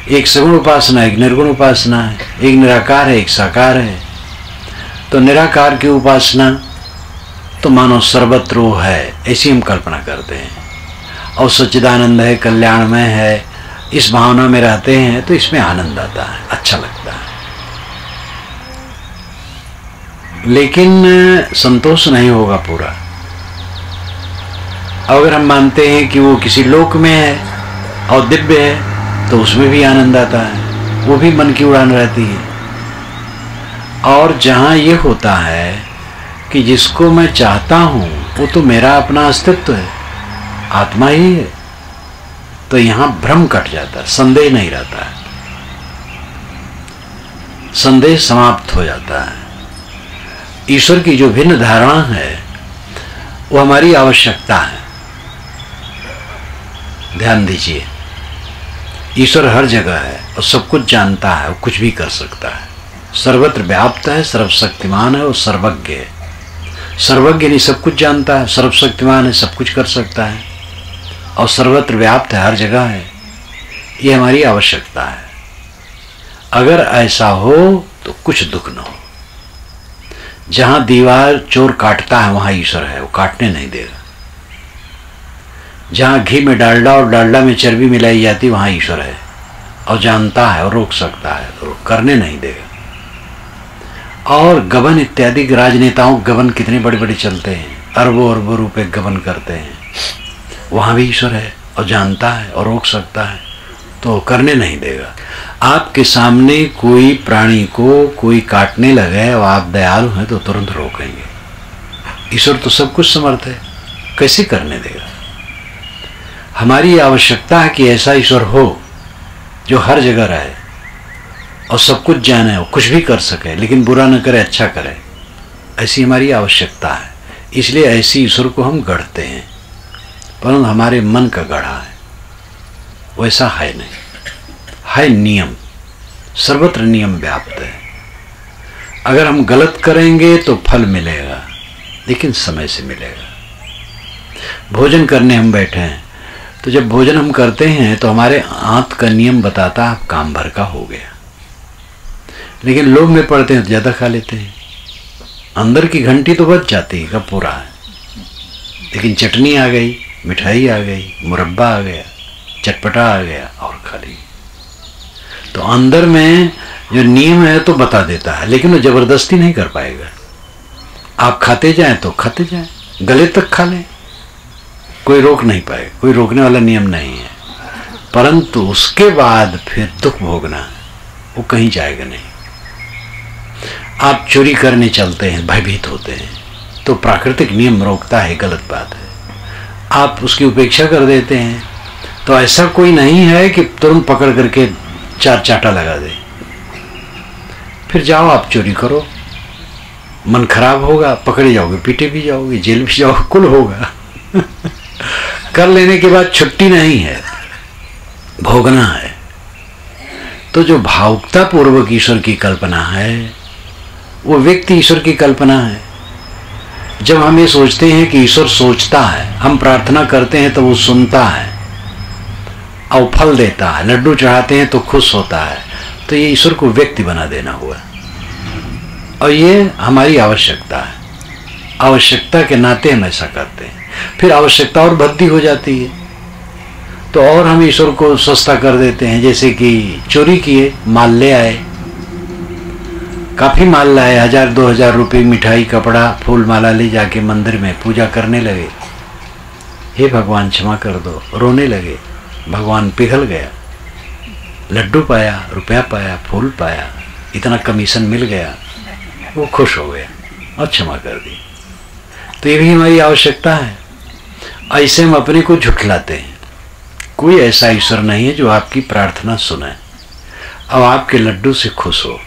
एक सगुण उपासना, एक निर्गुण उपासना है, एक निराकार है, एक साकार है। तो निराकार की उपासना तो मानो सर्वत्र वो है, ऐसी हम कल्पना करते हैं। और सच्चिदानंद है, कल्याणमय है, इस भावना में रहते हैं तो इसमें आनंद आता है, अच्छा लगता है। लेकिन संतोष नहीं होगा पूरा। अगर हम मानते हैं कि वो किसी लोक में है और दिव्य है तो उसमें भी आनंद आता है, वो भी मन की उड़ान रहती है। और जहाँ ये होता है कि जिसको मैं चाहता हूँ वो तो मेरा अपना अस्तित्व है, आत्मा ही है, तो यहाँ भ्रम कट जाता है, संदेह नहीं रहता है, संदेह समाप्त हो जाता है। ईश्वर की जो भिन्न धारणा है वो हमारी आवश्यकता है। ध्यान दीजिए, ईश्वर हर जगह है और सब कुछ जानता है, वो कुछ भी कर सकता है, सर्वत्र व्याप्त है, सर्वशक्तिमान है और सर्वज्ञ है। सर्वज्ञ नहीं सब कुछ जानता है, सर्वशक्तिमान है, सब कुछ कर सकता है और सर्वत्र व्याप्त है, हर जगह है। ये हमारी आवश्यकता है। अगर ऐसा हो तो कुछ दुख न हो। जहां दीवार चोर काटता है वहां ईश्वर है, वो काटने नहीं देगा। जहां घी में डालडा और डालडा में चर्बी मिलाई जाती वहां ईश्वर है और जानता है और रोक सकता है, तो करने नहीं देगा। और गबन इत्यादि राजनेताओं गबन कितने बड़े बड़े चलते हैं, अरबों अरबों रुपए गबन करते हैं, वहां भी ईश्वर है और जानता है और रोक सकता है, तो करने नहीं देगा। आपके सामने कोई प्राणी को कोई काटने लगे और आप दयालु हैं तो तुरंत रोकेंगे। ईश्वर तो सब कुछ समर्थ है, कैसे करने देगा। हमारी आवश्यकता है कि ऐसा ईश्वर हो जो हर जगह रहे और सब कुछ जाने, और कुछ भी कर सके लेकिन बुरा न करे, अच्छा करे, ऐसी हमारी आवश्यकता है। इसलिए ऐसी ईश्वर को हम गढ़ते हैं, परंतु हमारे मन का गढ़ा है, वैसा है नहीं। है नियम, सर्वत्र नियम व्याप्त है। अगर हम गलत करेंगे तो फल मिलेगा, लेकिन समय से मिलेगा। भोजन करने हम बैठे हैं तो जब भोजन हम करते हैं तो हमारे आंत का नियम बताता है काम भर का हो गया, लेकिन लोभ में पड़ते हैं तो ज़्यादा खा लेते हैं। अंदर की घंटी तो बच जाती है, कब पूरा है, लेकिन चटनी आ गई, मिठाई आ गई, मुरब्बा आ गया, चटपटा आ गया और खा ली। तो अंदर में जो नियम है तो बता देता है, लेकिन वो जबरदस्ती नहीं कर पाएगा। आप खाते जाएं तो खाते जाएं, गले तक खा लें, कोई रोक नहीं पाएगा, कोई रोकने वाला नियम नहीं है। परंतु उसके बाद फिर दुख भोगना वो कहीं जाएगा नहीं। आप चोरी करने चलते हैं, भयभीत होते हैं, तो प्राकृतिक नियम रोकता है, गलत बात है। आप उसकी उपेक्षा कर देते हैं तो ऐसा कोई नहीं है कि तुरंत पकड़ करके चार चाटा लगा दे। फिर जाओ आप चोरी करो, मन खराब होगा, पकड़े जाओगे, पीटे भी जाओगे, जेल भी जाओगे, कुल होगा। कर लेने के बाद छुट्टी नहीं है, भोगना है। तो जो भावुकता पूर्वक ईश्वर की कल्पना है वो व्यक्ति ईश्वर की कल्पना है। जब हम ये सोचते हैं कि ईश्वर सोचता है, हम प्रार्थना करते हैं तो वो सुनता है और फल देता है, लड्डू चढ़ाते हैं तो खुश होता है, तो ये ईश्वर को व्यक्ति बना देना हुआ। और ये हमारी आवश्यकता है, आवश्यकता के नाते हम ऐसा करते हैं। फिर आवश्यकता और भद्दी हो जाती है तो और हम ईश्वर को सस्ता कर देते हैं। जैसे कि चोरी किए, माल ले आए, काफी माल लाए, 1000-2000 रुपये, मिठाई, कपड़ा, फूल माला ले जाके मंदिर में पूजा करने लगे। हे भगवान क्षमा कर दो, रोने लगे। भगवान पिघल गया, लड्डू पाया, रुपया पाया, फूल पाया, इतना कमीशन मिल गया, वो खुश हो गया और क्षमा कर दी। तो ये भी हमारी आवश्यकता है। ऐसे हम अपने को झुठलाते हैं। कोई ऐसा ईश्वर नहीं है जो आपकी प्रार्थना सुने और आपके लड्डू से खुश हो।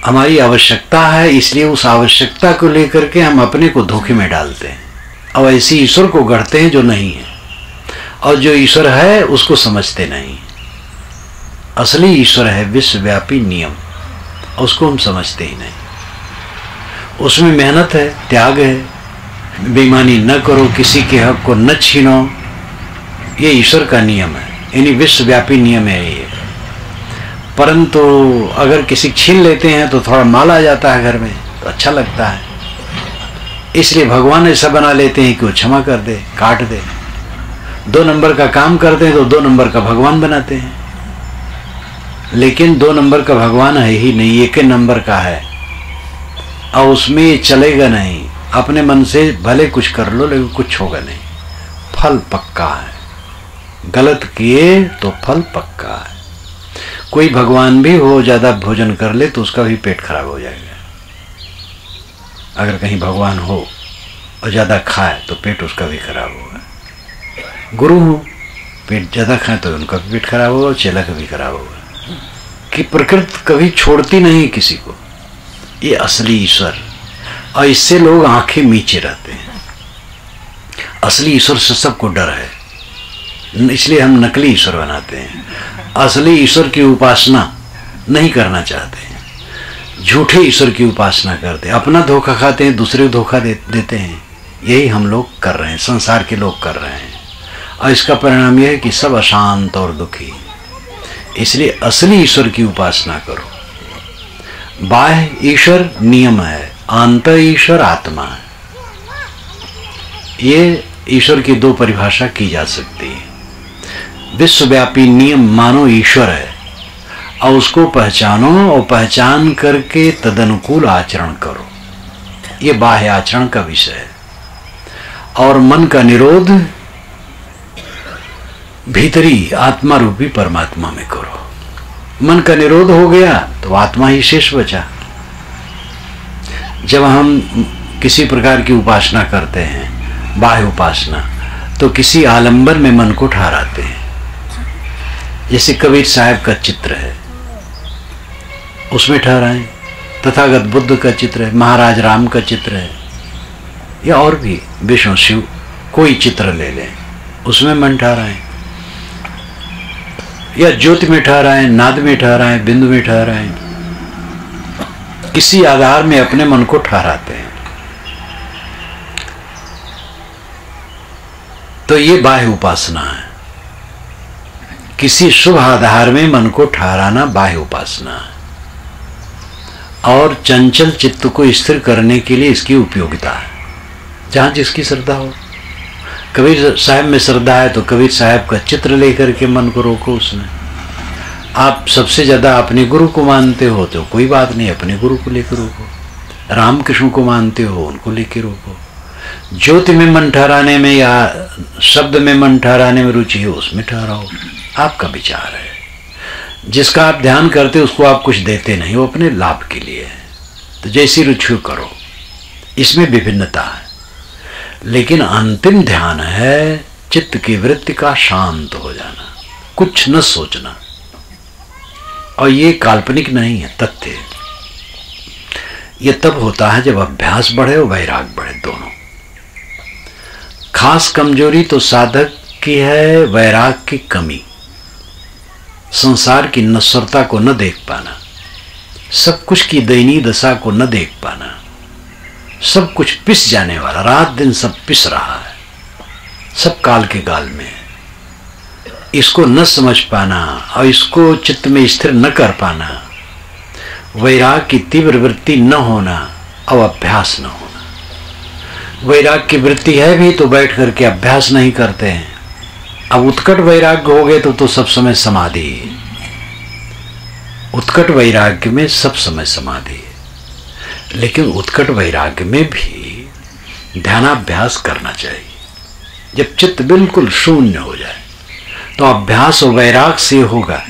हमारी आवश्यकता है, इसलिए उस आवश्यकता को लेकर के हम अपने को धोखे में डालते हैं और ऐसे ईश्वर को गढ़ते हैं जो नहीं है, और जो ईश्वर है उसको समझते नहीं। असली ईश्वर है विश्वव्यापी नियम, उसको हम समझते ही नहीं। उसमें मेहनत है, त्याग है, बेईमानी न करो, किसी के हक को न छीनो, ये ईश्वर का नियम है, यानी विश्वव्यापी नियम है ये। परंतु अगर किसी छीन लेते हैं तो थोड़ा माल आ जाता है घर में, तो अच्छा लगता है, इसलिए भगवान ऐसा बना लेते हैं कि वो क्षमा कर दे, काट दे। 2 नंबर का काम करते हैं तो 2 नंबर का भगवान बनाते हैं, लेकिन 2 नंबर का भगवान है ही नहीं, 1 नंबर का है, और उसमें ये चलेगा नहीं। अपने मन से भले कुछ कर लो, लेकिन कुछ होगा नहीं, फल पक्का है। गलत किए तो फल पक्का है। कोई भगवान भी हो, ज्यादा भोजन कर ले तो उसका भी पेट खराब हो जाएगा। अगर कहीं भगवान हो और ज्यादा खाए तो पेट उसका भी खराब होगा। गुरु हो, पेट ज्यादा खाए तो उनका भी पेट खराब होगा और चेला का भी खराब होगा। कि प्रकृति कभी छोड़ती नहीं किसी को, ये असली ईश्वर। और इससे लोग आंखें मीचे रहते हैं। असली ईश्वर से सबको डर है, इसलिए हम नकली ईश्वर बनाते हैं। असली ईश्वर की उपासना नहीं करना चाहते हैं, झूठे ईश्वर की उपासना करते हैं, अपना धोखा खाते हैं, दूसरे को धोखा देते हैं। यही हम लोग कर रहे हैं, संसार के लोग कर रहे हैं, और इसका परिणाम यह है कि सब अशांत और दुखी। इसलिए असली ईश्वर की उपासना करो। बाह्य ईश्वर नियम है, आंतर ईश्वर आत्मा है। ये ईश्वर की 2 परिभाषा की जा सकती है। विश्वव्यापी नियम मानो ईश्वर है, और उसको पहचानो, और पहचान करके तदनुकूल आचरण करो। ये बाह्य आचरण का विषय है। और मन का निरोध भीतरी आत्मा रूपी परमात्मा में करो। मन का निरोध हो गया तो आत्मा ही शेष बचा। जब हम किसी प्रकार की उपासना करते हैं, बाह्य उपासना, तो किसी आलंबन में मन को ठहराते हैं। जैसे कबीर साहब का चित्र है, उसमें ठहराएं। तथागत बुद्ध का चित्र है, महाराज राम का चित्र है, या और भी विष्णु शिव कोई चित्र ले लें, उसमें मन ठहराएं। या ज्योति में ठहराएं, नाद में ठहराएं, बिंदु में ठहराएं, किसी आधार में अपने मन को ठहराते हैं। तो ये बाह्य उपासना है। किसी शुभ आधार में मन को ठहराना बाह्य उपासना है। और चंचल चित्त को स्थिर करने के लिए इसकी उपयोगिता है, जहां जिसकी श्रद्धा हो। कबीर साहब में श्रद्धा है तो कबीर साहब का चित्र लेकर के मन को रोको उसमें। आप सबसे ज्यादा अपने गुरु को मानते हो तो कोई बात नहीं, अपने गुरु को लेकर रोको। रामकृष्ण को मानते हो, उनको लेकर रोको। ज्योति में मन ठहराने में या शब्द में मन ठहराने में रुचि हो, उसमें ठहराओ, आपका विचार है। जिसका आप ध्यान करते उसको आप कुछ देते नहीं, वो अपने लाभ के लिए है। तो जैसी रुचि करो, इसमें विभिन्नता है। लेकिन अंतिम ध्यान है चित्त की वृत्ति का शांत हो जाना, कुछ न सोचना। और ये काल्पनिक नहीं है, तथ्य है। ये तब होता है जब अभ्यास बढ़े और वैराग बढ़े, दोनों। खास कमजोरी तो साधक की है वैराग की कमी, संसार की नश्वरता को न देख पाना, सब कुछ की दयनीय दशा को न देख पाना। सब कुछ पिस जाने वाला, रात दिन सब पिस रहा है, सब काल के गाल में है। इसको न समझ पाना और इसको चित्त में स्थिर न कर पाना, वैराग की तीव्र वृत्ति न होना और अभ्यास न होना। वैराग की वृत्ति है भी तो बैठ करके अभ्यास नहीं करते हैं। अब उत्कट वैराग्य हो गए तो सब समय समाधि। उत्कट वैराग्य में सब समय समाधि, लेकिन उत्कट वैराग्य में भी ध्यानाभ्यास करना चाहिए। जब चित्त बिल्कुल शून्य हो जाए तो अभ्यास और वैराग से होगा।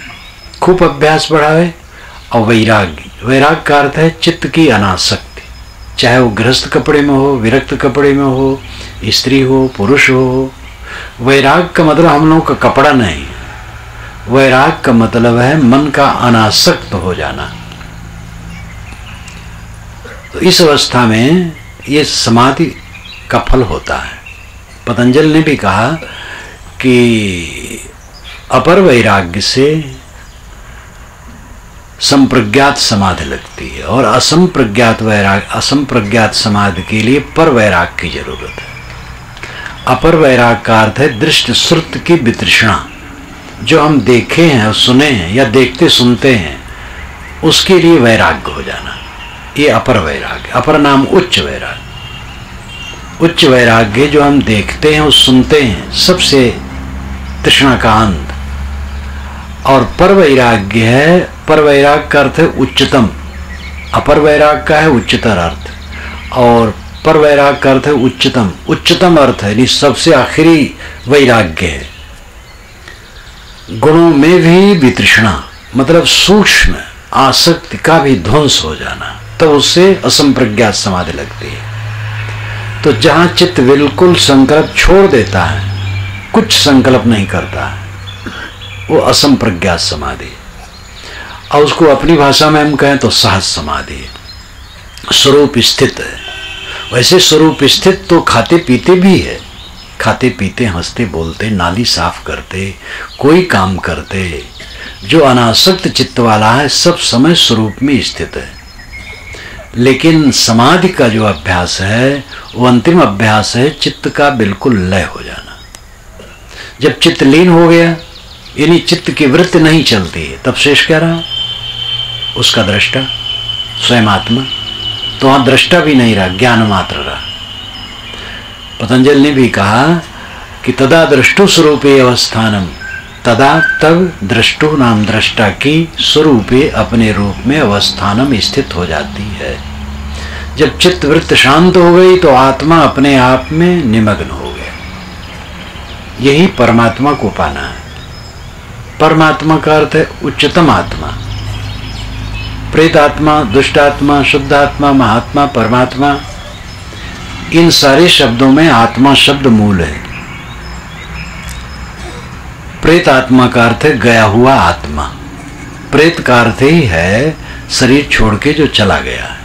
खूब अभ्यास बढ़ावे और वैराग का अर्थ है चित्त की अनासक्ति, चाहे वो गृहस्थ कपड़े में हो, विरक्त कपड़े में हो, स्त्री हो, पुरुष हो। वैराग का मतलब हम लोगों का कपड़ा नहीं, वैराग का मतलब है मन का अनासक्त हो जाना। तो इस अवस्था में ये समाधि का फल होता है। पतंजलि ने भी कहा कि अपर वैराग्य से संप्रज्ञात समाधि लगती है। और असंप्रज्ञात समाधि के लिए पर वैराग की जरूरत है। अपर वैराग का अर्थ है दृष्ट श्रुत की वितृष्णा, जो हम देखे हैं और सुने हैं या देखते सुनते हैं उसके लिए वैराग्य हो जाना, ये अपर वैराग्य। अपर नाम उच्च वैराग्य। उच्च वैराग्य जो हम देखते हैं और सुनते हैं, सबसे तृष्णा का अंत। और पर वैराग्य है, पर वैराग का अर्थ है उच्चतम। अपर वैराग का है उच्चतर अर्थ, और पर वैराग का अर्थ है उच्चतम। उच्चतम अर्थ है यानी सबसे आखिरी वैराग्य है। गुणों में भी वितृष्णा, मतलब सूक्ष्म आसक्ति का भी ध्वंस हो जाना, तो उससे असंप्रज्ञात समाधि लगती है। तो जहां चित्त बिल्कुल संकल्प छोड़ देता है, कुछ संकल्प नहीं करता है, वो असंप्रज्ञात समाधि। और उसको अपनी भाषा में हम कहें तो सहज समाधि, स्वरूप स्थित है। वैसे स्वरूप स्थित तो खाते पीते भी है, खाते पीते हंसते बोलते नाली साफ करते कोई काम करते, जो अनासक्त चित्त वाला है सब समय स्वरूप में स्थित है। लेकिन समाधि का जो अभ्यास है वो अंतिम अभ्यास है चित्त का बिल्कुल लय हो जाना। जब चित्त लीन हो गया, यानी चित्त की वृत्ति नहीं चलती है, तब शेष क्या रहा? उसका दृष्टा स्वयं आत्मा। तो वहां दृष्टा भी नहीं रहा, ज्ञान मात्र रहा। पतंजलि ने भी कहा कि तदा दृष्टु स्वरूपे अवस्थानम, तदा तब दृष्टु नाम दृष्टा की स्वरूपे अपने रूप में अवस्थानम स्थित हो जाती है। जब चित्त वृत्त शांत हो गई तो आत्मा अपने आप में निमग्न हो गया। यही परमात्मा को पाना है। परमात्मा का अर्थ है उच्चतम आत्मा। प्रेतात्मा, दुष्टात्मा, शुद्धात्मा, महात्मा, परमात्मा, इन सारे शब्दों में आत्मा शब्द मूल है। प्रेत आत्मा का अर्थ है गया हुआ आत्मा। प्रेत का अर्थ ही है शरीर छोड़ के जो चला गया है।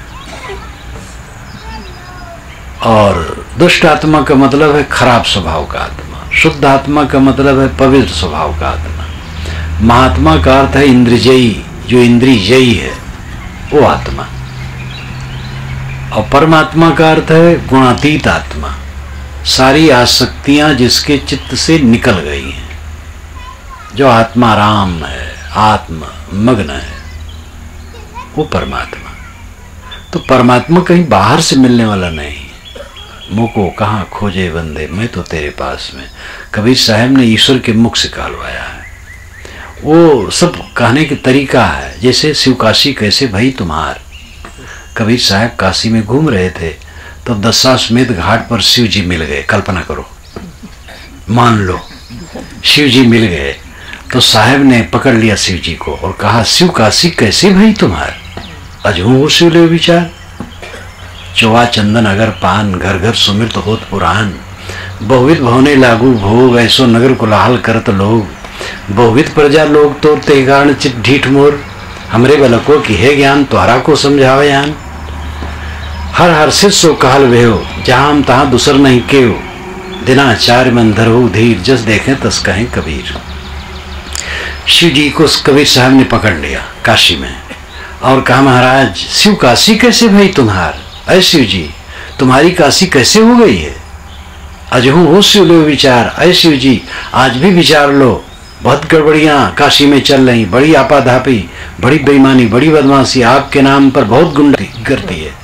और दुष्ट आत्मा का मतलब है खराब स्वभाव का आत्मा। शुद्ध आत्मा का मतलब है पवित्र स्वभाव का आत्मा। महात्मा का अर्थ है इंद्रियजयी, जो इंद्रियजयी है वो आत्मा। और परमात्मा का अर्थ है गुणातीत आत्मा, सारी आसक्तियां जिसके चित्त से निकल गई हैं, जो आत्मा राम है, आत्मा मग्न है, वो परमात्मा। तो परमात्मा कहीं बाहर से मिलने वाला नहीं। मुझको कहाँ खोजे बंदे, मैं तो तेरे पास में, कबीर साहब ने ईश्वर के मुख से कहलवाया है। वो सब कहने की तरीका है। जैसे शिव काशी कैसे भई तुम्हार, कबीर साहब काशी में घूम रहे थे तो दशाश्वमेध घाट पर शिव जी मिल गए। कल्पना करो, मान लो शिव जी मिल गए तो साहब ने पकड़ लिया शिव जी को और कहा, शिव काशी कैसे भई तुम्हार, अजहू हो शिव ले विचार। चौवा चंदन अगर पान, घर घर सुमिरत होत पुराण। बहुविध भवने लागू भोग, ऐसो नगर कुलाहल करत लोग। बहुविध प्रजा लोग तो ते कारण चित ढीठ मोर। हमरे बलको की है ज्ञान, तोहरा को समझावे यान। हर हर सिर सो कहल वेहो, जहां हम तहां दूसर नहीं केव। दिनाचार्य मंधर हो धीर, जस देखें तस कहें कबीर। शिव जी को कबीर साहब ने पकड़ लिया काशी में और कहा, महाराज शिव काशी कैसे भई तुम्हार, अय शिव जी तुम्हारी काशी कैसे हो गई है। अजहू हो शिव लो विचार, अय शिव जी आज भी विचार लो। बहुत गड़बड़ियाँ काशी में चल रही, बड़ी आपाधापी, बड़ी बेईमानी, बड़ी बदमाशी, आपके नाम पर बहुत गुंडा करती है।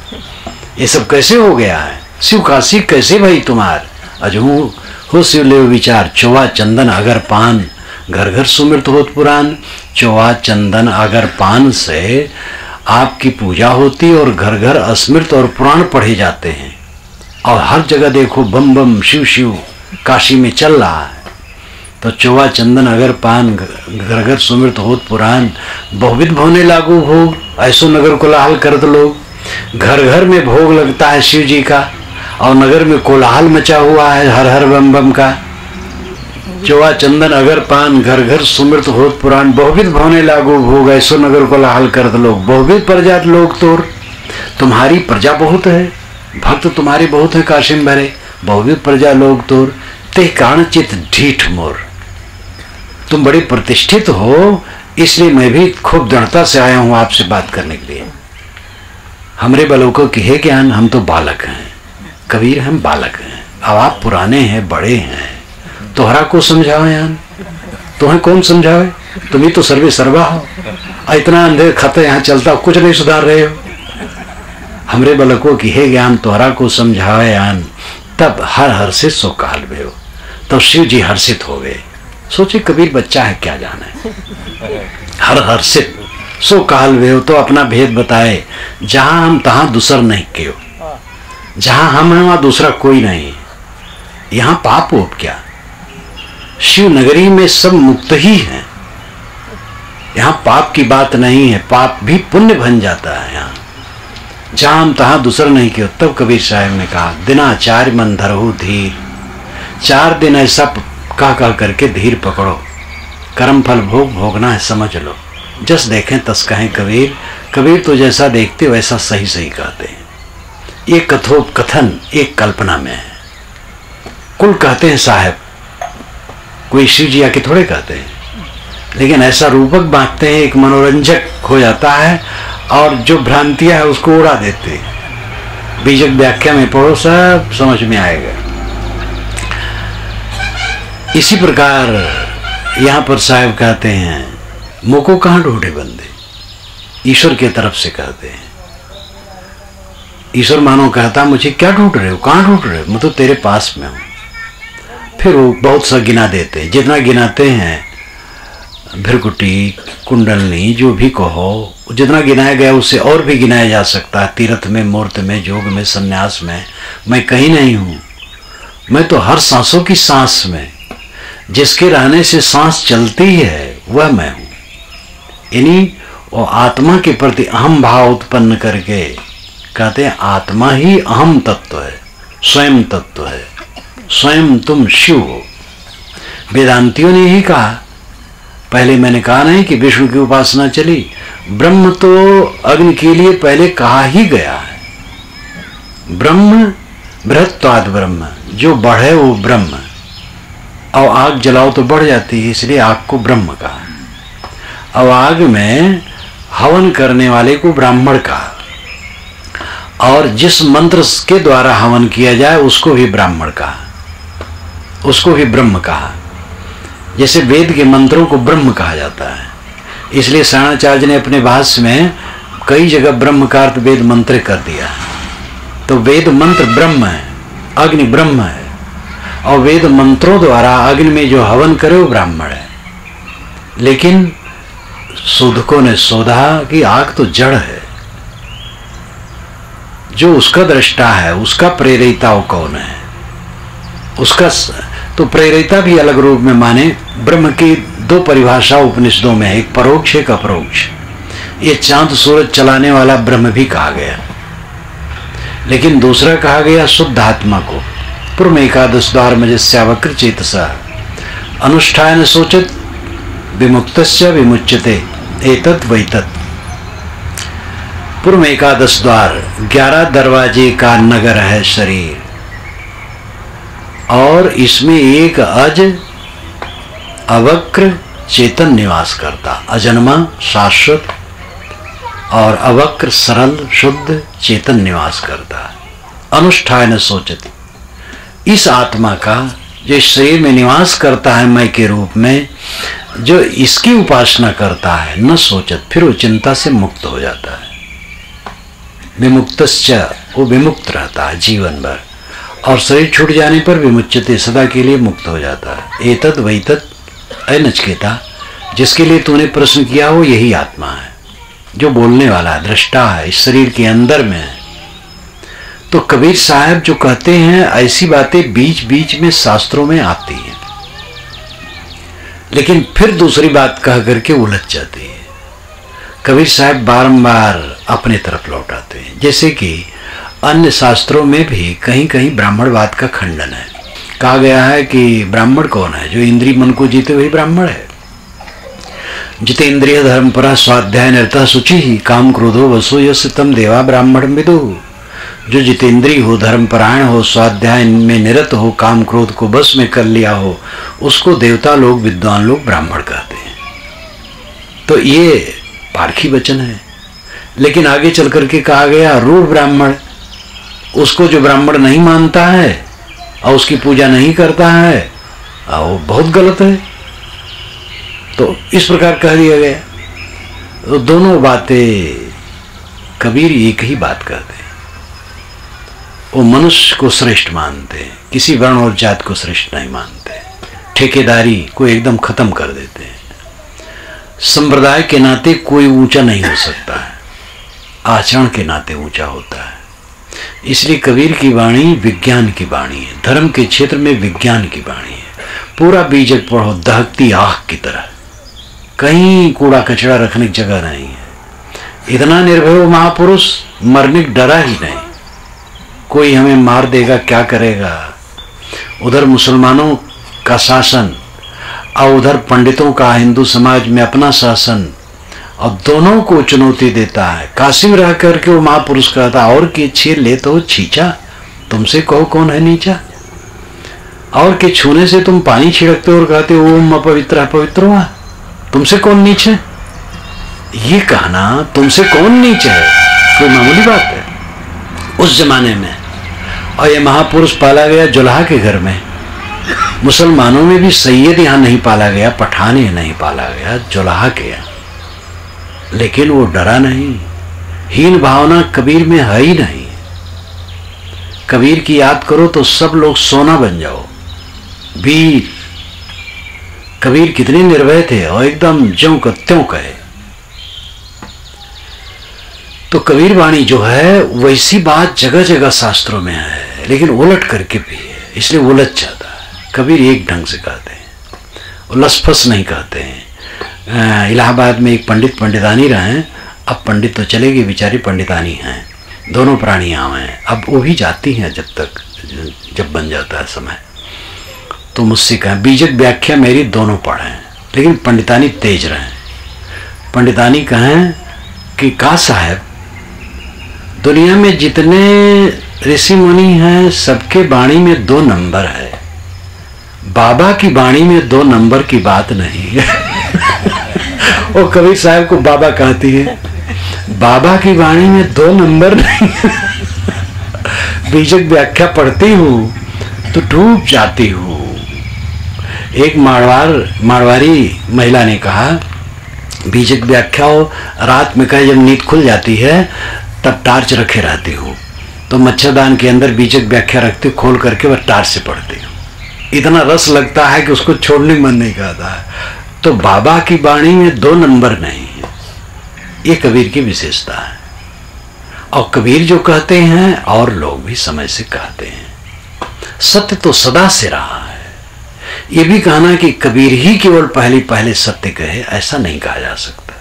ये सब कैसे हो गया है, शिव काशी कैसे भई तुम्हार। अजहू हो शिव ले विचार, चौवा चंदन अगर पान, घर घर सुमिरत होत पुराण। चौवा चंदन अगर पान से आपकी पूजा होती और घर घर अस्मृत और पुराण पढ़े जाते हैं। और हर जगह देखो बम बम शिव शिव काशी में चल रहा है। तो चौवा चंदन अगर पान, घर घर सुमिरत होत पुराण। बहुविध भवने लागू भोग, ऐसो नगर कोलाहल करत लोग। घर घर में भोग लगता है शिव जी का और नगर में कोलाहल मचा हुआ है हर हर बम बम का। चौवा चंदन अगर पान, घर घर सुमिरत होत पुराण। बहुविध भवने लागू भोग, ऐसो नगर कोलाहल करत लोग। बहुविध प्रजा लोग तोर, तुम्हारी प्रजा बहुत है, भक्त तुम्हारे बहुत है काशी में भरे। बहुविध प्रजा लोग तोर, ते कारण चित ढीठ मोर। तुम बड़े प्रतिष्ठित हो, इसलिए मैं भी खूब दृढ़ता से आया हूं आपसे बात करने के लिए। हमरे बलों की है ज्ञान, हम तो बालक हैं। कबीर हम बालक हैं, अब आप पुराने हैं, बड़े हैं, तोहरा को समझाओ यान, तुम्हें कौन समझावे, तुम ही तो सर्वे सर्वा हो। इतना अंधेर खत यहाँ चलता, कुछ नहीं सुधार रहे हो। हमरे बलकों की है ज्ञान, तोहरा को समझावे यान, तब हर हर्षित सो काल भयो। तब शिव जी हर्षित हो गए। सोचे कबीर बच्चा है, क्या जाने, हर हर्षित सो काल भयो, तो अपना भेद बताए। जहां हम तहां दूसर नहीं क्यों, जहां हम हैं वहां दूसरा कोई नहीं। यहां पाप हो क्या, शिव नगरी में सब मुक्त ही हैं। यहां पाप की बात नहीं है, पाप भी पुण्य बन जाता है। यहाँ जहां हम तहां दूसरा नहीं क्यों। तब कबीर साहब ने कहा, दिनाचार्य मन धरहु धीर, 4 दिन ऐसा कह करके धीर पकड़ो, कर्म फल भोग भोगना है, समझ लो। जस देखें तस कहें कबीर, कबीर तो जैसा देखते वैसा सही सही कहते हैं। ये कथोपकथन एक कल्पना में है। कुल कहते हैं साहब, कोई शिव जी आके थोड़े कहते हैं, लेकिन ऐसा रूपक बांटते हैं, एक मनोरंजक हो जाता है और जो भ्रांतियां है उसको उड़ा देते हैं। बीजक व्याख्या में पढ़ो, सब समझ में आएगा। इसी प्रकार यहां पर साहब कहते हैं, मुको कहां ढूंढे बंदे, ईश्वर की तरफ से कहते हैं। ईश्वर मानो कहता, मुझे क्या ढूंढ रहे हो, कहां ढूंढ रहे हो, मैं तो तेरे पास में हूं। फिर वो बहुत सा गिना देते हैं, जितना गिनाते हैं, भृकुटी, कुंडलनी, जो भी कहो, जितना गिनाया गया उससे और भी गिनाया जा सकता है। तीर्थ में, मूर्त में, योग में, संन्यास में, मैं कहीं नहीं हूं। मैं तो हर सांसों की सांस में, जिसके रहने से सांस चलती है वह मैं हूं। यानी वो आत्मा के प्रति अहम भाव उत्पन्न करके कहते हैं, आत्मा ही अहम तत्व है, स्वयं तत्व है, स्वयं तुम शिव हो। वेदांतियों ने ही कहा, पहले मैंने कहा नहीं कि विष्णु की उपासना चली, ब्रह्म तो अग्नि के लिए पहले कहा ही गया है। ब्रह्म बृहत्वाद ब्रह्म, जो बढ़े वो ब्रह्म। और आग जलाओ तो बढ़ जाती है, इसलिए आग को ब्रह्म कहा। और आग में हवन करने वाले को ब्राह्मण कहा, और जिस मंत्र के द्वारा हवन किया जाए उसको भी ब्राह्मण कहा, उसको भी ब्रह्म कहा। जैसे वेद के मंत्रों को ब्रह्म कहा जाता है, इसलिए शरणाचार्य ने अपने भाष्य में कई जगह ब्रह्म का अर्थ वेद मंत्र कर दिया। तो वेद मंत्र ब्रह्म है, अग्नि ब्रह्म है, और वेद मंत्रों द्वारा अग्नि में जो हवन करे वो ब्राह्मण है। लेकिन शोधकों ने शोधा कि आग तो जड़ है, जो उसका दृष्टा है, उसका प्रेरिता वो कौन है, उसका तो प्रेरिता भी अलग रूप में माने। ब्रह्म की 2 परिभाषा उपनिषदों में है, एक परोक्ष एक अपरोक्ष। ये चांद सूरज चलाने वाला ब्रह्म भी कहा गया, लेकिन दूसरा कहा गया शुद्ध आत्मा को। पूर्व एकादश द्वार मजस्यावक्र चेतसा अनुष्ठान सोचत विमुक्तस्य विमुच्यते एतत् वैतत्। पूर्व एकादश द्वार 11 दरवाजे का नगर है शरीर, और इसमें एक अज अवक्र चेतन निवास करता, अजन्मा शाश्वत और अवक्र सरल शुद्ध चेतन निवास करता। अनुष्ठान सोचती, इस आत्मा का जो इस शरीर में निवास करता है मैं के रूप में, जो इसकी उपासना करता है न सोचत, फिर वो चिंता से मुक्त हो जाता है। विमुक्तस्य, वो विमुक्त रहता है जीवन भर, और शरीर छूट जाने पर विमुच्यते, सदा के लिए मुक्त हो जाता है। एतद वैतत, ऐ नचिकेता, जिसके लिए तूने प्रश्न किया वो यही आत्मा है, जो बोलने वाला है, दृष्टा है, इस शरीर के अंदर में है। तो कबीर साहब जो कहते हैं, ऐसी बातें बीच बीच में शास्त्रों में आती हैं, लेकिन फिर दूसरी बात कह करके उलझ जाती है। कबीर साहब बारंबार अपने तरफ लौटाते हैं। जैसे कि अन्य शास्त्रों में भी कहीं कहीं ब्राह्मणवाद का खंडन है। कहा गया है कि ब्राह्मण कौन है, जो इंद्रिय मन को जीते वही ब्राह्मण है। जितेंद्रिय धर्मपरा स्वाध्याय निरता शुचि ही काम क्रोधो वसो यस्य तम देवा ब्राह्मण विदु। जो जितेंद्रिय हो, धर्मपरायण हो, स्वाध्याय में निरत हो, काम क्रोध को बस में कर लिया हो, उसको देवता लोग, विद्वान लोग ब्राह्मण कहते हैं। तो ये पारखी वचन है। लेकिन आगे चल करके कहा गया रूढ़ ब्राह्मण, उसको जो ब्राह्मण नहीं मानता है और उसकी पूजा नहीं करता है वो बहुत गलत है। तो इस प्रकार कह दिया गया। तो दोनों बातें कबीर एक ही बात कहते हैं, वो मनुष्य को श्रेष्ठ मानते हैं, किसी वर्ण और जात को श्रेष्ठ नहीं मानते, ठेकेदारी को एकदम खत्म कर देते हैं। संप्रदाय के नाते कोई ऊंचा नहीं हो सकता है, आचरण के नाते ऊंचा होता है। इसलिए कबीर की वाणी विज्ञान की वाणी है, धर्म के क्षेत्र में विज्ञान की वाणी है। पूरा बीजक पढ़ो दहकती आग की तरह, कहीं कूड़ा कचरा रखने की जगह नहीं है। इतना निर्भय हो महापुरुष, मरने की डरा ही नहीं, कोई हमें मार देगा क्या करेगा। उधर मुसलमानों का शासन और उधर पंडितों का हिंदू समाज में अपना शासन, और दोनों को चुनौती देता है। काशी में रह करके वो महापुरुष कहता और के छे ले तो छींचा, तुमसे कहो कौन है नीचा। और के छूने से तुम पानी छिड़कते और कहते ओम अपवित्र अपवित्र हुआ, तुमसे कौन नीचे। ये कहना तुमसे कौन नीचे है कोई मामूली बात है उस जमाने में। और ये महापुरुष पाला गया जुल्हा के घर में। मुसलमानों में भी सैयद यहां नहीं पाला गया, पठान ही नहीं पाला गया, जुल्हा के। लेकिन वो डरा नहीं, हीन भावना कबीर में है ही नहीं। कबीर की याद करो तो सब लोग सोना बन जाओ। वीर कबीर कितने निर्भय थे और एकदम ज्यों का त्यों कहे। तो कबीर वाणी जो है वैसी बात जगह जगह शास्त्रों में है, लेकिन उलट करके भी है, इसलिए उलझ जाता है। कबीर एक ढंग से कहते हैं, लसफस नहीं कहते हैं। इलाहाबाद में एक पंडित पंडितानी रहे, अब पंडित तो चले गए, बेचारी पंडितानी हैं, दोनों प्राणियां हैं। अब वो भी जाती हैं जब बन जाता है समय। तो मुझसे कहें बीजक व्याख्या मेरी दोनों पढ़ें, लेकिन पंडितानी तेज रहें। पंडितानी कहें कि का साहब दुनिया में जितने ऋषि मुनि हैं सबके वाणी में 2 नंबर है, बाबा की वाणी में 2 नंबर की बात नहीं है। वो कबीर साहब को बाबा कहती है, बाबा की वाणी में 2 नंबर नहीं है। बीजक व्याख्या पढ़ती हूं तो डूब जाती हूं। एक मारवाड़ी महिला ने कहा बीजक व्याख्या हो, रात में कहे जब नींद खुल जाती है तब टार्च रखे रहती हूँ, तो मच्छरदान के अंदर बीजक व्याख्या रखती, खोल करके वह टार्च से पढ़ती हूँ। इतना रस लगता है कि उसको छोड़ने मन नहीं करता है। तो बाबा की वाणी में 2 नंबर नहीं है, ये कबीर की विशेषता है। और कबीर जो कहते हैं और लोग भी समय से कहते हैं, सत्य तो सदा से रहा है। ये भी कहना कि कबीर ही केवल पहले सत्य कहे, ऐसा नहीं कहा जा सकता।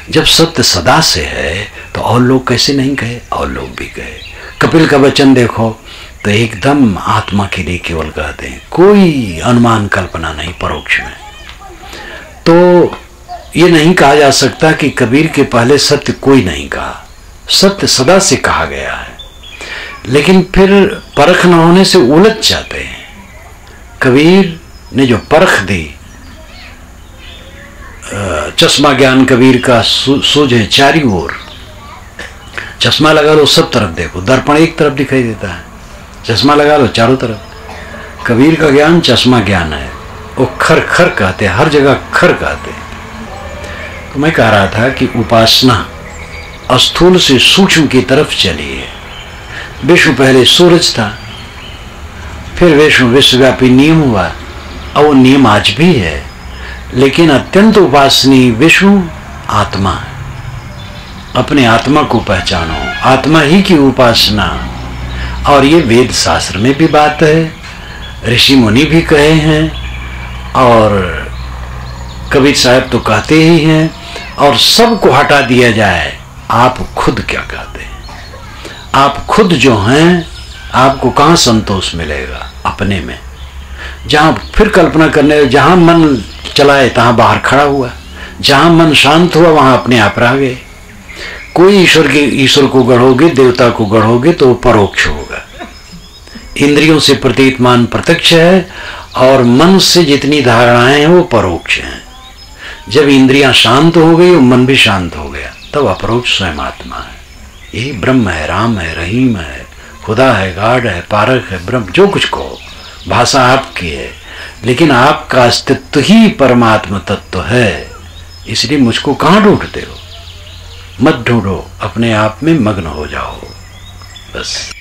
जब सत्य सदा से है तो और लोग कैसे नहीं कहे, और लोग भी कहे। कपिल का वचन देखो तो एकदम आत्मा के लिए केवल कहते हैं, कोई अनुमान कल्पना नहीं परोक्ष में। तो ये नहीं कहा जा सकता कि कबीर के पहले सत्य कोई नहीं कहा, सत्य सदा से कहा गया है। लेकिन फिर परख न होने से उलझ जाते हैं। कबीर ने जो परख दी, चश्मा ज्ञान कबीर का सूझे चारी ओर। चश्मा लगा लो सब तरफ देखो, दर्पण एक तरफ दिखाई देता है, चश्मा लगा लो चारों तरफ। कबीर का ज्ञान चश्मा ज्ञान है, वो खर खर कहते, हर जगह खर कहते। तो मैं कह रहा था कि उपासना स्थूल से सूक्ष्म की तरफ चली है। विष्णु पहले सूरज था, फिर विष्णु विश्वव्यापी नियम हुआ, और वो नियम आज भी है। लेकिन अत्यंत उपासनीय विष्णु आत्मा है। अपने आत्मा को पहचानो, आत्मा ही की उपासना। और ये वेद शास्त्र में भी बात है, ऋषि मुनि भी कहे हैं, और कबीर साहब तो कहते ही हैं। और सबको हटा दिया जाए, आप खुद क्या कहते हैं? आप खुद जो हैं, आपको कहाँ संतोष मिलेगा? अपने में। जहां फिर कल्पना करने, जहां मन चलाए तहां बाहर खड़ा हुआ, जहां मन शांत हुआ वहां अपने आप रह गए। कोई ईश्वर को गढ़ोगे, देवता को गढ़ोगे तो वो परोक्ष होगा। इंद्रियों से प्रतीतमान प्रत्यक्ष है, और मन से जितनी धारणाएं हैं वो परोक्ष हैं। जब इंद्रियां शांत हो गई और मन भी शांत हो गया, तब अपरोक्ष स्वयं आत्मा है। यही ब्रह्म है, राम है, रहीम है, खुदा है, गाड है, पारक है, ब्रह्म, जो कुछ कहो, भाषा आपकी है, लेकिन आपका अस्तित्व ही परमात्मा तत्व है। इसलिए मुझको कहाँ ढूंढते हो? मत ढूंढो, अपने आप में मग्न हो जाओ बस।